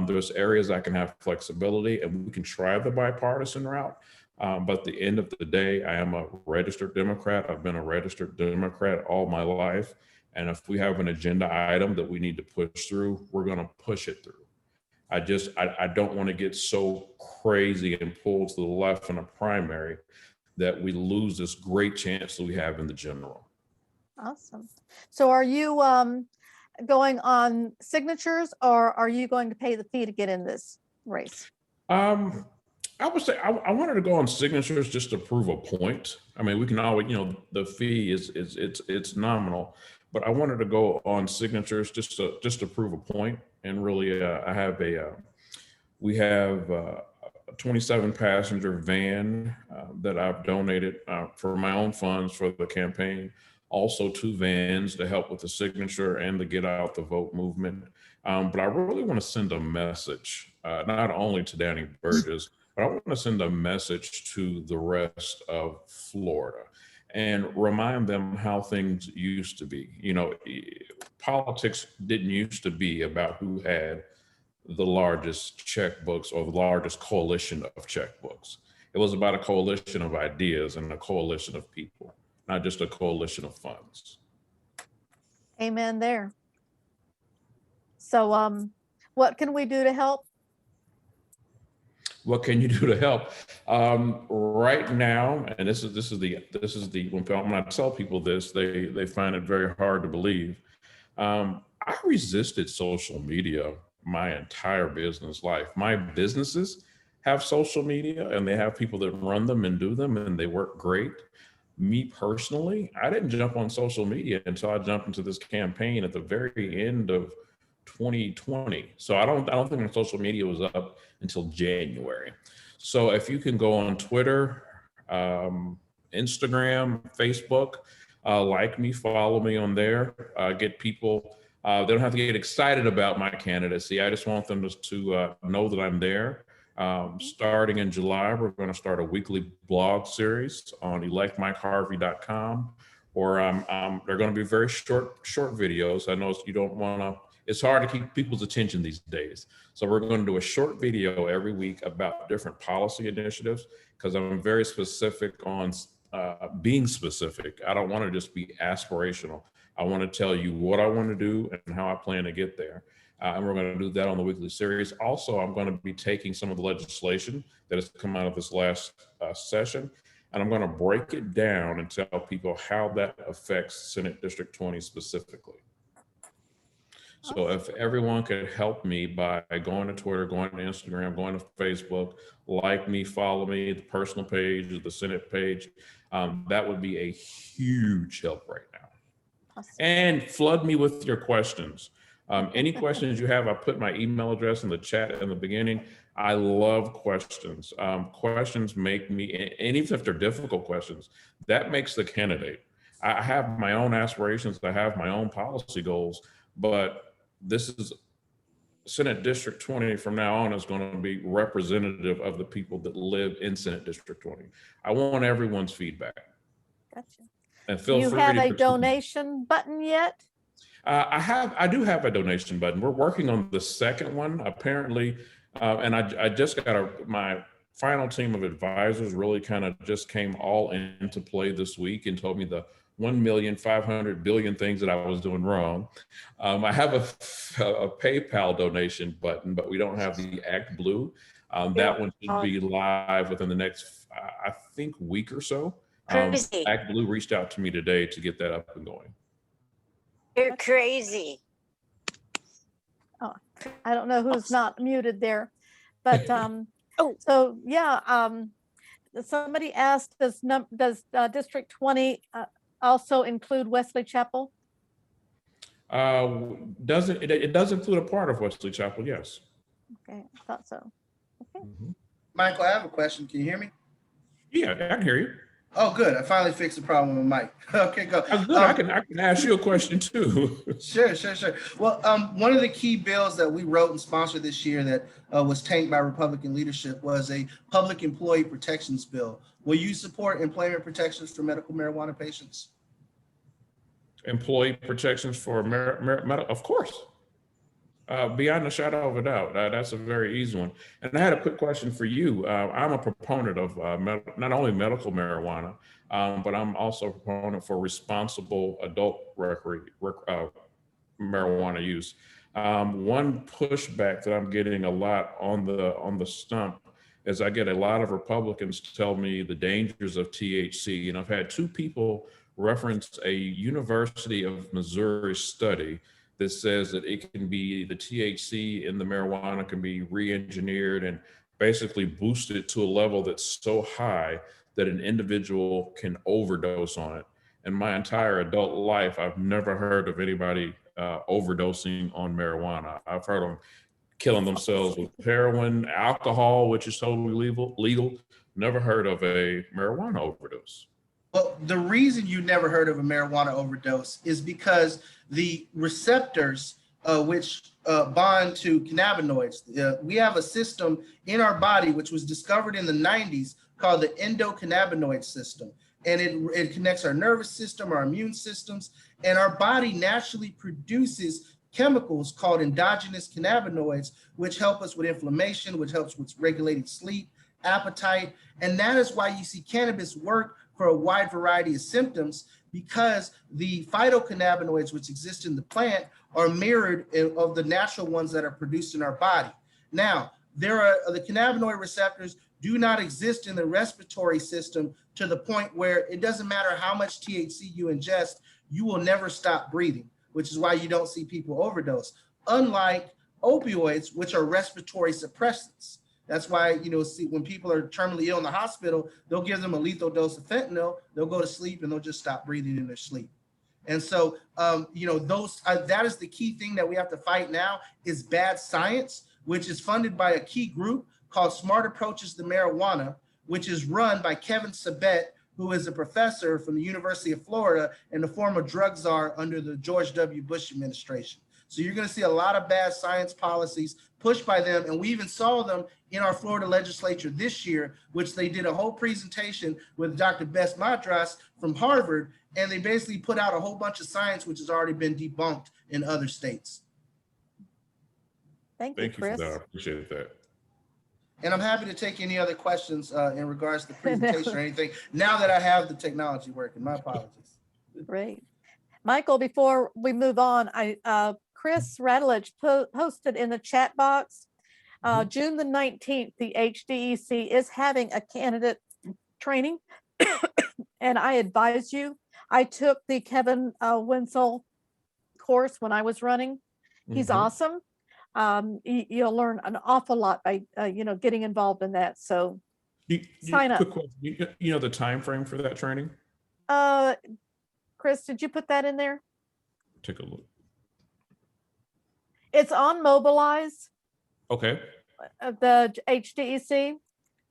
There's areas I can have flexibility, and we can try the bipartisan route. But at the end of the day, I am a registered Democrat. I've been a registered Democrat all my life. And if we have an agenda item that we need to push through, we're going to push it through. I don't want to get so crazy and pull to the left in a primary that we lose this great chance that we have in the general.
Awesome. So are you going on signatures, or are you going to pay the fee to get in this race?
I would say I wanted to go on signatures just to prove a point. I mean, we can always, you know, the fee it's nominal, but I wanted to go on signatures just to prove a point. And really, we have a 27 passenger van that I've donated for my own funds for the campaign. Also 2 vans to help with the signature and the Get Out the Vote movement. But I really want to send a message, not only to Danny Burgess, but I want to send a message to the rest of Florida and remind them how things used to be. You know, politics didn't used to be about who had the largest checkbooks or the largest coalition of checkbooks. It was about a coalition of ideas and a coalition of people, not just a coalition of funds.
Amen there. So what can we do to help?
What can you do to help? Right now, and this is the when I tell people this, they find it very hard to believe. I resisted social media my entire business life. My businesses have social media, and they have people that run them and do them, and they work great. Me personally, I didn't jump on social media until I jumped into this campaign at the very end of 2020. So I don't think my social media was up until January. So if you can go on Twitter, Instagram, Facebook, like me, follow me on there, get people, they don't have to get excited about my candidacy. I just want them to know that I'm there. Starting in July, we're going to start a weekly blog series on electmikeharvey.com, or they're going to be very short videos. I know you don't want to, it's hard to keep people's attention these days. So we're going to do a short video every week about different policy initiatives, because I'm very specific on being specific. I don't want to just be aspirational. I want to tell you what I want to do and how I plan to get there. And we're going to do that on the weekly series. Also, I'm going to be taking some of the legislation that has come out of this last session, and I'm going to break it down and tell people how that affects Senate District 20 specifically. So if everyone could help me by going to Twitter, going to Instagram, going to Facebook, like me, follow me, the personal page, the Senate page, that would be a huge help right now. Awesome. And flood me with your questions. Any questions you have, I put my email address in the chat in the beginning. I love questions. Questions make me, and even if they're difficult questions, that makes the candidate. I have my own aspirations, I have my own policy goals, but this is Senate District 20 from now on is going to be representative of the people that live in Senate District 20. I want everyone's feedback.
Gotcha.
And feel
you
free
have
to
a donation button yet?
I do have a donation button. We're working on the second one, apparently. And I just got my final team of advisors really kind of just came all into play this week and told me the 1,500,000,000 things that I was doing wrong. I have a PayPal donation button, but we don't have the Act Blue. That one should be live within the next, I think, week or so.
Crazy.
Act Blue reached out to me today to get that up and going.
You're crazy.
Oh, I don't know who's not muted there, but
Oh.
so yeah, somebody asked, does District 20 also include Wesley Chapel?
It does include a part of Wesley Chapel, yes.
Okay, I thought so. Okay.
Michael, I have a question. Can you hear me?
Yeah, I can hear you.
Oh, good. I finally fixed the problem with Mike. Okay, go.
Oh, good. I can ask you a question too.
Sure. Well, one of the key bills that we wrote and sponsored this year that was tanked by Republican leadership was a public employee protections bill. Will you support employment protections for medical marijuana patients?
Employee protections for medical, of course. Beyond a shadow of a doubt. That's a very easy one. And I had a quick question for you. I'm a proponent of not only medical marijuana, but I'm also a proponent for responsible adult marijuana use. One pushback that I'm getting a lot on the stump is I get a lot of Republicans tell me the dangers of THC. And I've had two people reference a University of Missouri study that says that it can be, the THC in the marijuana can be re-engineered and basically boosted to a level that's so high that an individual can overdose on it. In my entire adult life, I've never heard of anybody overdosing on marijuana. I've heard them killing themselves with heroin, alcohol, which is totally legal. Never heard of a marijuana overdose.
Well, the reason you never heard of a marijuana overdose is because the receptors which bond to cannabinoids, we have a system in our body which was discovered in the 90s called the endocannabinoid system. And it connects our nervous system, our immune systems, and our body naturally produces chemicals called endogenous cannabinoids, which help us with inflammation, which helps with regulating sleep, appetite. And that is why you see cannabis work for a wide variety of symptoms, because the phytocannabinoids which exist in the plant are mirrored of the natural ones that are produced in our body. Now, the cannabinoid receptors do not exist in the respiratory system to the point where it doesn't matter how much THC you ingest, you will never stop breathing, which is why you don't see people overdose. Unlike opioids, which are respiratory suppressants. That's why, see when people are terminally ill in the hospital, they'll give them a lethal dose of fentanyl, they'll go to sleep and they'll just stop breathing in their sleep. And so, that is the key thing that we have to fight now is bad science, which is funded by a key group called Smart Approaches to Marijuana, which is run by Kevin Sabet, who is a professor from the University of Florida and the former drug czar under the George W. Bush administration. So you're going to see a lot of bad science policies pushed by them. And we even saw them in our Florida legislature this year, which they did a whole presentation with Dr. Bess Madras from Harvard. And they basically put out a whole bunch of science, which has already been debunked in other states.
Thank you, Chris.
For that. I appreciate that.
And I'm happy to take any other questions in regards to the presentation or anything, now that I have the technology working. My apologies.
Great. Michael, before we move on, Chris Radulich posted in the chat box, June the 19th, the HDEC is having a candidate training. And I advise you, I took the Kevin Winsel course when I was running. He's awesome. You'll learn an awful lot by getting involved in that. So sign up.
Quick question. You know the time frame for that training?
Chris, did you put that in there?
Take a look.
It's on Mobilize.
Okay.
The HDEC,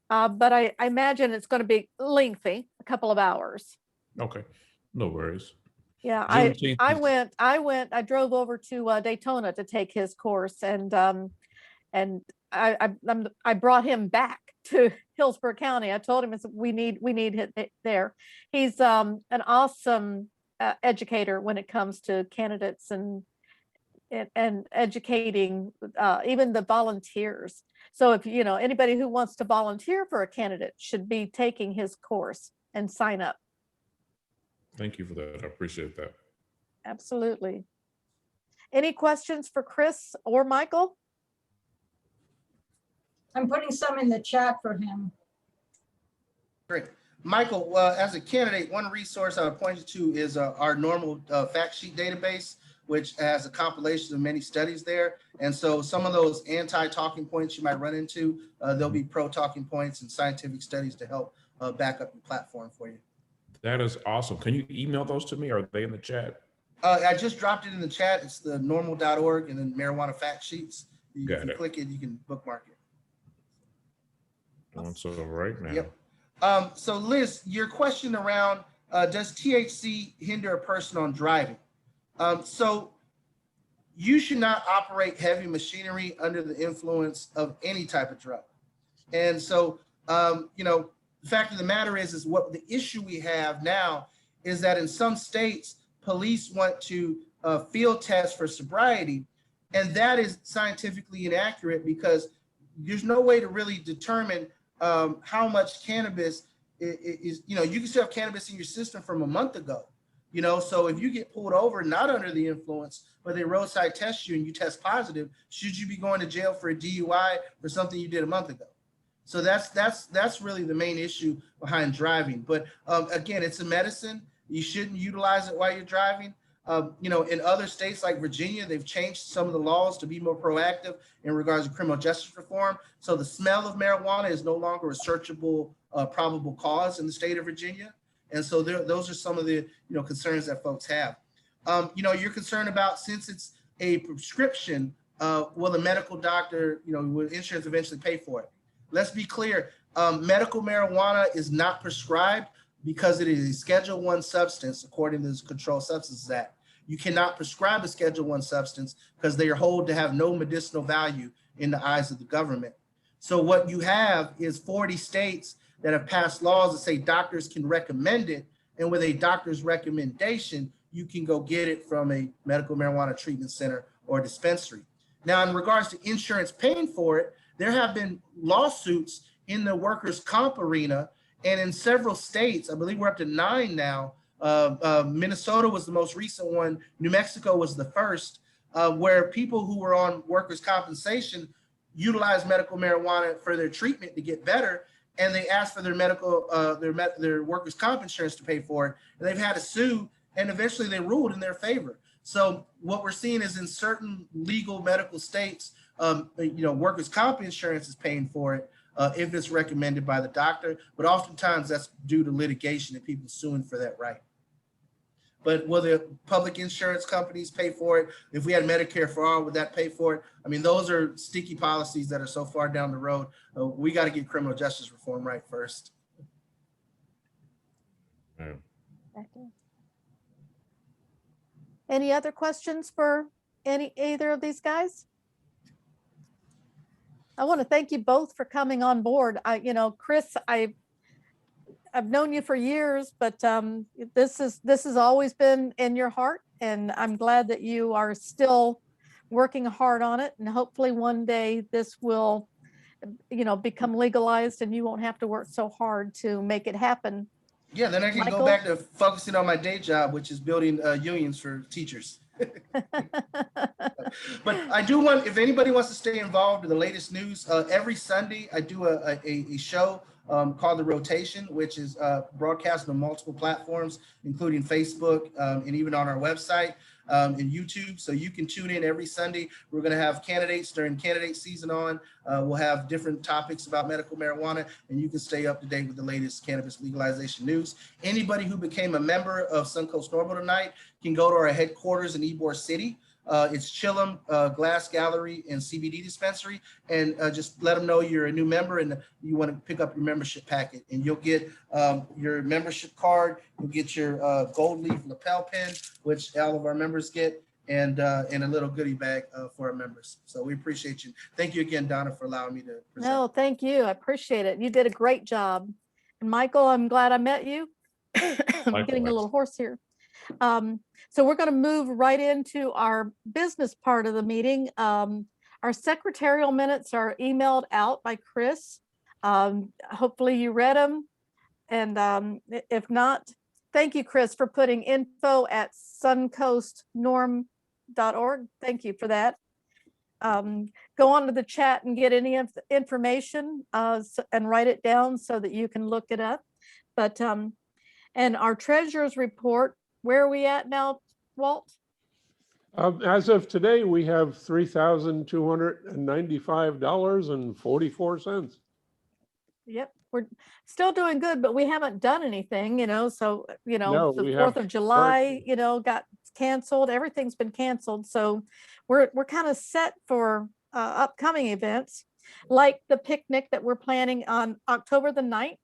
but I imagine it's going to be lengthy, a couple of hours.
Okay, no worries.
Yeah, I drove over to Daytona to take his course, and I brought him back to Hillsborough County. I told him we need it there. He's an awesome educator when it comes to candidates and educating even the volunteers. So if anybody who wants to volunteer for a candidate should be taking his course and sign up.
Thank you for that. I appreciate that.
Absolutely. Any questions for Chris or Michael?
I'm putting some in the chat for him.
Great. Michael, as a candidate, one resource I would point you to is our normal fact sheet database, which has a compilation of many studies there. And so some of those anti-talking points you might run into, there'll be pro-talking points and scientific studies to help back up your platform for you.
That is awesome. Can you email those to me? Are they in the chat?
I just dropped it in the chat. It's the normal.org and then marijuana fact sheets. If
Got
you
it.
click it, you can bookmark it.
Doing so right now.
Yep. So Liz, your question around does THC hinder a person on driving? So you should not operate heavy machinery under the influence of any type of drug. And so, you know, the fact of the matter is what the issue we have now is that in some states, police want to field test for sobriety, and that is scientifically inaccurate because there's no way to really determine how much cannabis is, you know, you can still have cannabis in your system from a month ago, you know, so if you get pulled over not under the influence, but they roadside test you and you test positive, should you be going to jail for a DUI for something you did a month ago? So that's really the main issue behind driving. But again, it's a medicine. You shouldn't utilize it while you're driving. You know, in other states like Virginia, they've changed some of the laws to be more proactive in regards to criminal justice reform. So the smell of marijuana is no longer a searchable probable cause in the state of Virginia. And so those are some of the, you know, concerns that folks have. You know, you're concerned about, since it's a prescription, will the medical doctor, you know, will insurance eventually pay for it? Let's be clear, medical marijuana is not prescribed because it is a Schedule I substance according to the Controlled Substances Act. You cannot prescribe a Schedule I substance because they are held to have no medicinal value in the eyes of the government. So what you have is 40 states that have passed laws that say doctors can recommend it, and with a doctor's recommendation, you can go get it from a medical marijuana treatment center or dispensary. Now, in regards to insurance paying for it, there have been lawsuits in the workers' comp arena, and in several states, I believe we're up to 9 now. Minnesota was the most recent one. New Mexico was the first, where people who were on workers' compensation utilized medical marijuana for their treatment to get better, and they asked for their medical, their workers' comp insurance to pay for it, and they've had to sue, and eventually they ruled in their favor. So what we're seeing is in certain legal medical states, you know, workers' comp insurance is paying for it if it's recommended by the doctor, but oftentimes that's due to litigation and people suing for that right. But will the public insurance companies pay for it? If we had Medicare for all, would that pay for it? I mean, those are sticky policies that are so far down the road. We got to get criminal justice reform right first.
Yeah.
Any other questions for either of these guys? I want to thank you both for coming on board. You know, Chris, I've known you for years, but this has always been in your heart, and I'm glad that you are still working hard on it. And hopefully one day this will, you know, become legalized, and you won't have to work so hard to make it happen.
Yeah, then I can
Michael?
go back to focusing on my day job, which is building unions for teachers. But I do want, if anybody wants to stay involved in the latest news, every Sunday I do a show called The Rotation, which is broadcast on multiple platforms, including Facebook and even on our website and YouTube. So you can tune in every Sunday. We're going to have candidates during candidate season on. We'll have different topics about medical marijuana, and you can stay up to date with the latest cannabis legalization news. Anybody who became a member of Suncoast Normal tonight can go to our headquarters in Ybor City. It's Chillum Glass Gallery and CBD Dispensary, and just let them know you're a new member and you want to pick up your membership packet, and you'll get your membership card. You'll get your gold leaf lapel pin, which all of our members get, and a little goodie bag for our members. So we appreciate you. Thank you again, Donna, for allowing me to present.
No, thank you. I appreciate it. You did a great job. And Michael, I'm glad I met you. I'm getting a little hoarse here. So we're going to move right into our business part of the meeting. Our secretarial minutes are emailed out by Chris. Hopefully you read them. And if not, thank you, Chris, for putting info@suncoastnorm.org. Thank you for that. go onto the chat and get any of the information and write it down so that you can look it up. But and our treasurer's report, where are we at now, Walt?
As of today, we have $3,295.44.
Yep, we're still doing good, but we haven't done anything, so,
No,
the
we
4th
have
of July, got canceled, everything's been canceled. So we're kind of set for upcoming events, like the picnic that we're planning on October the 9th.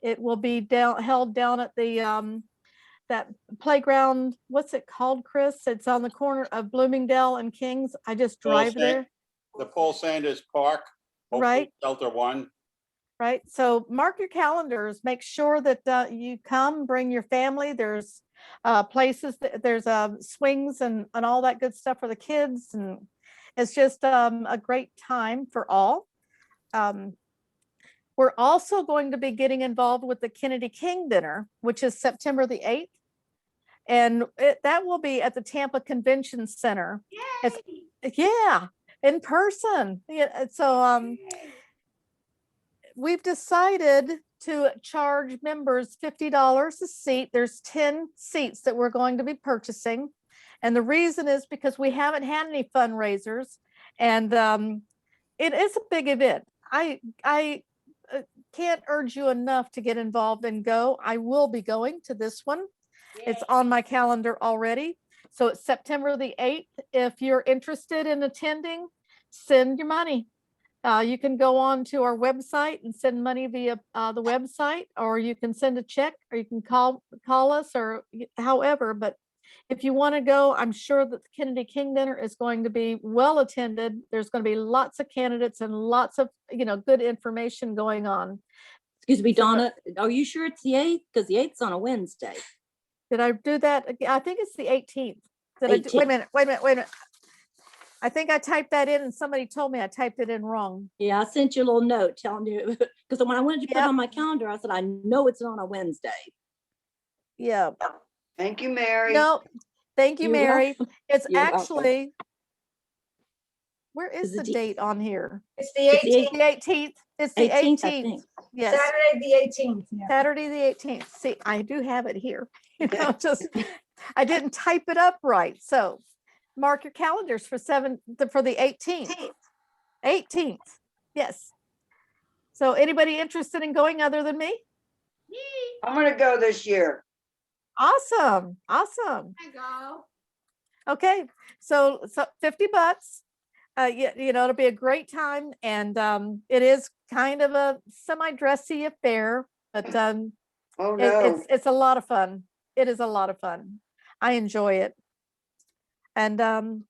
It will be held down at the, that playground, what's it called, Chris? It's on the corner of Bloomingdale and Kings. I just drive there.
The Paul Sanders Park.
Right.
Shelter 1.
Right. So mark your calendars, make sure that you come, bring your family. There's places, there's swings and all that good stuff for the kids. And it's just a great time for all. We're also going to be getting involved with the Kennedy King dinner, which is September the 8th. And that will be at the Tampa Convention Center. Yeah, in person. Yeah, so we've decided to charge members $50 a seat. There's 10 seats that we're going to be purchasing. And the reason is because we haven't had any fundraisers, and it is a big event. I can't urge you enough to get involved and go. I will be going to this one. It's on my calendar already. So it's September the 8th. If you're interested in attending, send your money. You can go on to our website and send money via the website, or you can send a check, or you can call us, or however. But if you want to go, I'm sure that the Kennedy King dinner is going to be well attended. There's going to be lots of candidates and lots of, good information going on.
Excuse me, Donna, are you sure it's the 8th? Because the 8th's on a Wednesday.
Did I do that? I think it's the 18th. Wait a minute. I think I typed that in and somebody told me I typed it in wrong.
Yeah, I sent you a little note telling you, because when I wanted to put it on my calendar, I said, I know it's on a Wednesday.
Yeah.
Thank you, Mary.
No, thank you,
You're
Mary.
welcome.
It's
You're
actually, where is the date on here?
It's the 18th.
The 18th. It's the
18th, I
18th.
think.
Yes.
Saturday, the 18th. Yeah.
Saturday, the 18th. See, I do have it here. I didn't type it up right. So mark your calendars for the 18th. 18th. Yes. So anybody interested in going other than me?
I'm going to go this year.
Awesome.
I go.
Okay. So $50. It'll be a great time, and it is kind of a semi-dressy affair, but
Oh no.
it's a lot of fun. It is a lot of fun. I enjoy it. And I'm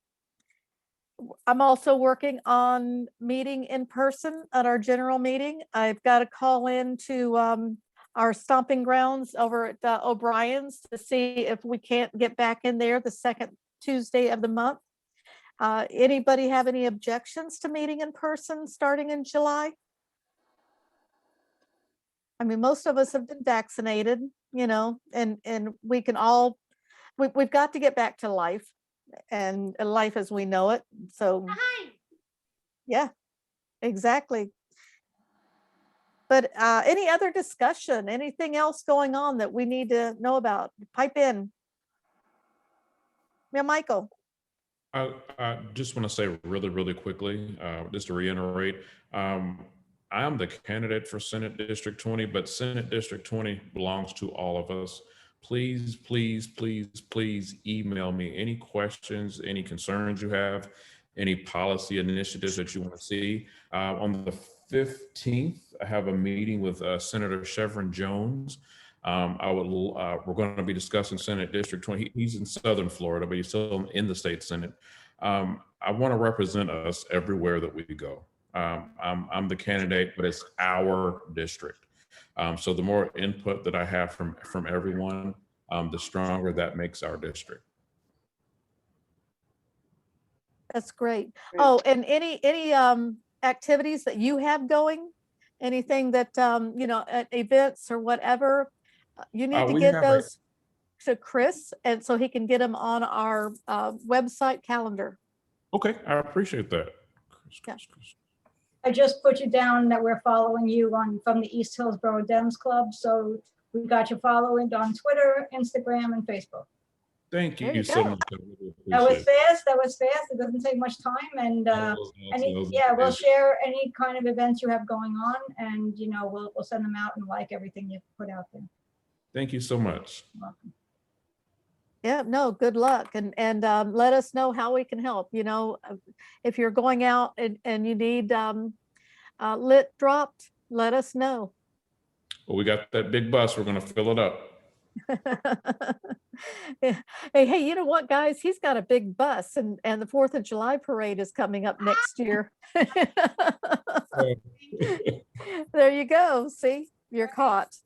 also working on meeting in person at our general meeting. I've got to call in to our stomping grounds over at O'Brien's to see if we can't get back in there the second Tuesday of the month. Anybody have any objections to meeting in person starting in July? I mean, most of us have been vaccinated, and we can all, we've got to get back to life and life as we know it. So yeah, exactly. But any other discussion, anything else going on that we need to know about? Pipe in. Yeah, Michael.
I just want to say really, really quickly, just to reiterate, I am the candidate for Senate District 20, but Senate District 20 belongs to all of us. Please, please, please, please email me any questions, any concerns you have, any policy initiatives that you want to see. On the 15th, I have a meeting with Senator Chevron Jones. We're going to be discussing Senate District 20. He's in Southern Florida, but he's still in the state Senate. I want to represent us everywhere that we go. I'm the candidate, but it's our district. So the more input that I have from everyone, the stronger that makes our district.
That's great. Oh, and any activities that you have going, anything that at events or whatever, you need to get those to Chris, and so he can get them on our website calendar.
Okay, I appreciate that.
Yeah.
I just put you down that we're following you from the East Hillsborough Dems Club. So we got you following on Twitter, Instagram, and Facebook.
Thank
There
you
you
so
go.
much. I really
That was
appreciate it.
fast. That was fast. It doesn't take much time. And
That was awesome.
yeah, we'll share any kind of events you have going on, and we'll send them out and like everything you put out there.
Thank you so much.
You're welcome.
Yeah, no, good luck. And let us know how we can help. If you're going out and you need lit dropped, let us know.
Well, we got that big bus. We're going to fill it up.
Hey, you know what, guys? He's got a big bus, and the 4th of July parade is coming up next year. There you go. See, you're caught.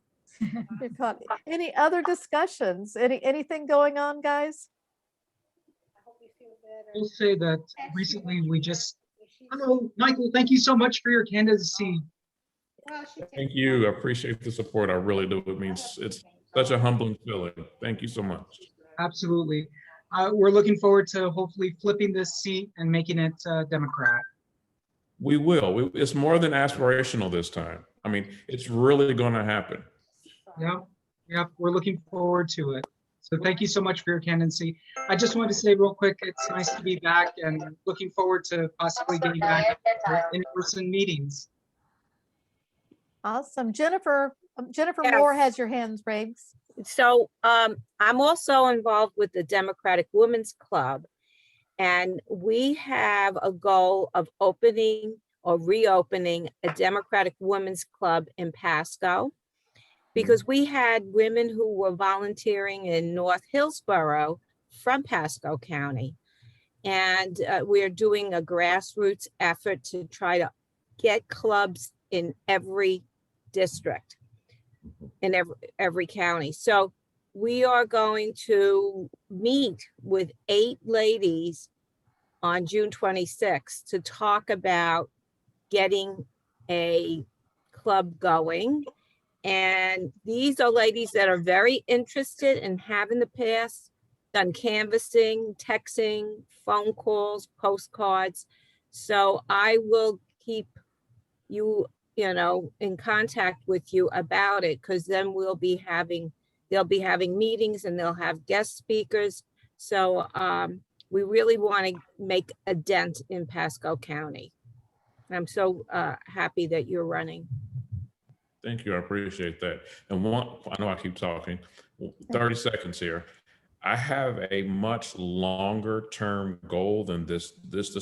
You're caught. Any other discussions? Anything going on, guys?
I'll say that recently we just, hello, Michael, thank you so much for your candidacy.
Thank you. I appreciate the support. I really do. It means it's such a humbling feeling. Thank you so much.
Absolutely. We're looking forward to hopefully flipping this seat and making it Democrat.
We will. It's more than aspirational this time. I mean, it's really going to happen.
Yep. We're looking forward to it. So thank you so much for your candidacy. I just wanted to say real quick, it's nice to be back and looking forward to possibly getting back to in-person meetings.
Awesome. Jennifer
Yes.
Moore has your hands raised.
So I'm also involved with the Democratic Women's Club, and we have a goal of opening or reopening a Democratic Women's Club in Pasco, because we had women who were volunteering in North Hillsborough from Pasco County. And we're doing a grassroots effort to try to get clubs in every district, in every county. So we are going to meet with 8 ladies on June 26th to talk about getting a club going. And these are ladies that are very interested and have in the past done canvassing, texting, phone calls, postcards. So I will keep you, in contact with you about it, because then they'll be having meetings and they'll have guest speakers. So we really want to make a dent in Pasco County. I'm so happy that you're running.
Thank you. I appreciate that. And I know I keep talking, 30 seconds here. I have a much longer term goal than this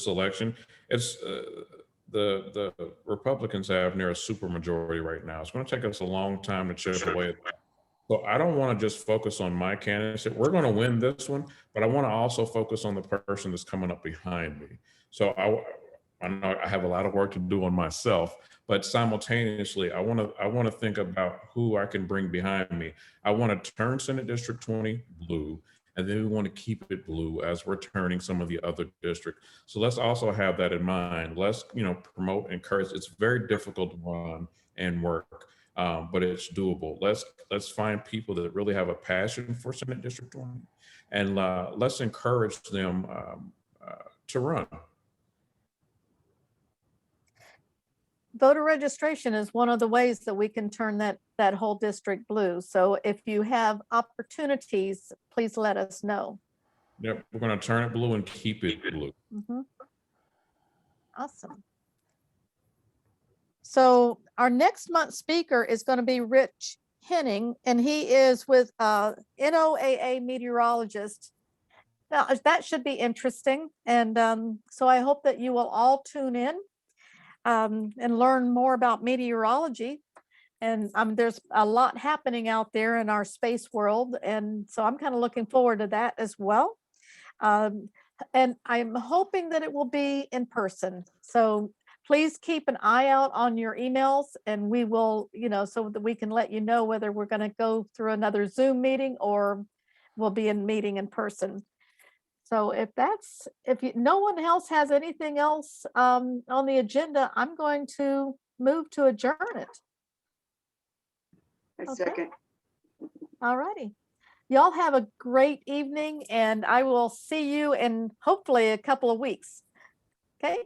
election. It's the Republicans have near a super majority right now. It's going to take us a long time to chip away at that. So I don't want to just focus on my candidacy. We're going to win this one, but I want to also focus on the person that's coming up behind me. So I know I have a lot of work to do on myself, but simultaneously, I want to think about who I can bring behind me. I want to turn Senate District 20 blue, and then we want to keep it blue as we're turning some of the other districts. So let's also have that in mind. Let's promote, encourage. It's very difficult to run and work, but it's doable. Let's find people that really have a passion for Senate District 20, and let's encourage them to run.
Voter registration is one of the ways that we can turn that whole district blue. So if you have opportunities, please let us know.
Yep, we're going to turn it blue and keep it blue.
Mm-hmm. Awesome. So our next month's speaker is going to be Rich Henning, and he is with NOAA meteorologist. Now, that should be interesting. And so I hope that you will all tune in and learn more about meteorology. And there's a lot happening out there in our space world. And so I'm kind of looking forward to that as well. And I'm hoping that it will be in person. So please keep an eye out on your emails, and we will, so that we can let you know whether we're going to go through another Zoom meeting or we'll be meeting in person. So if no one else has anything else on the agenda, I'm going to move to adjourn it.
A second.
All righty. Y'all have a great evening, and I will see you in hopefully a couple of weeks. Okay.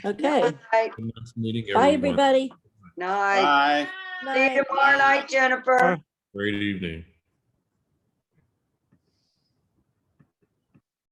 Okay.
Night.
Next meeting,
Bye,
everyone.
everybody.
Night.
Bye.
See you tomorrow night, Jennifer.
Great evening.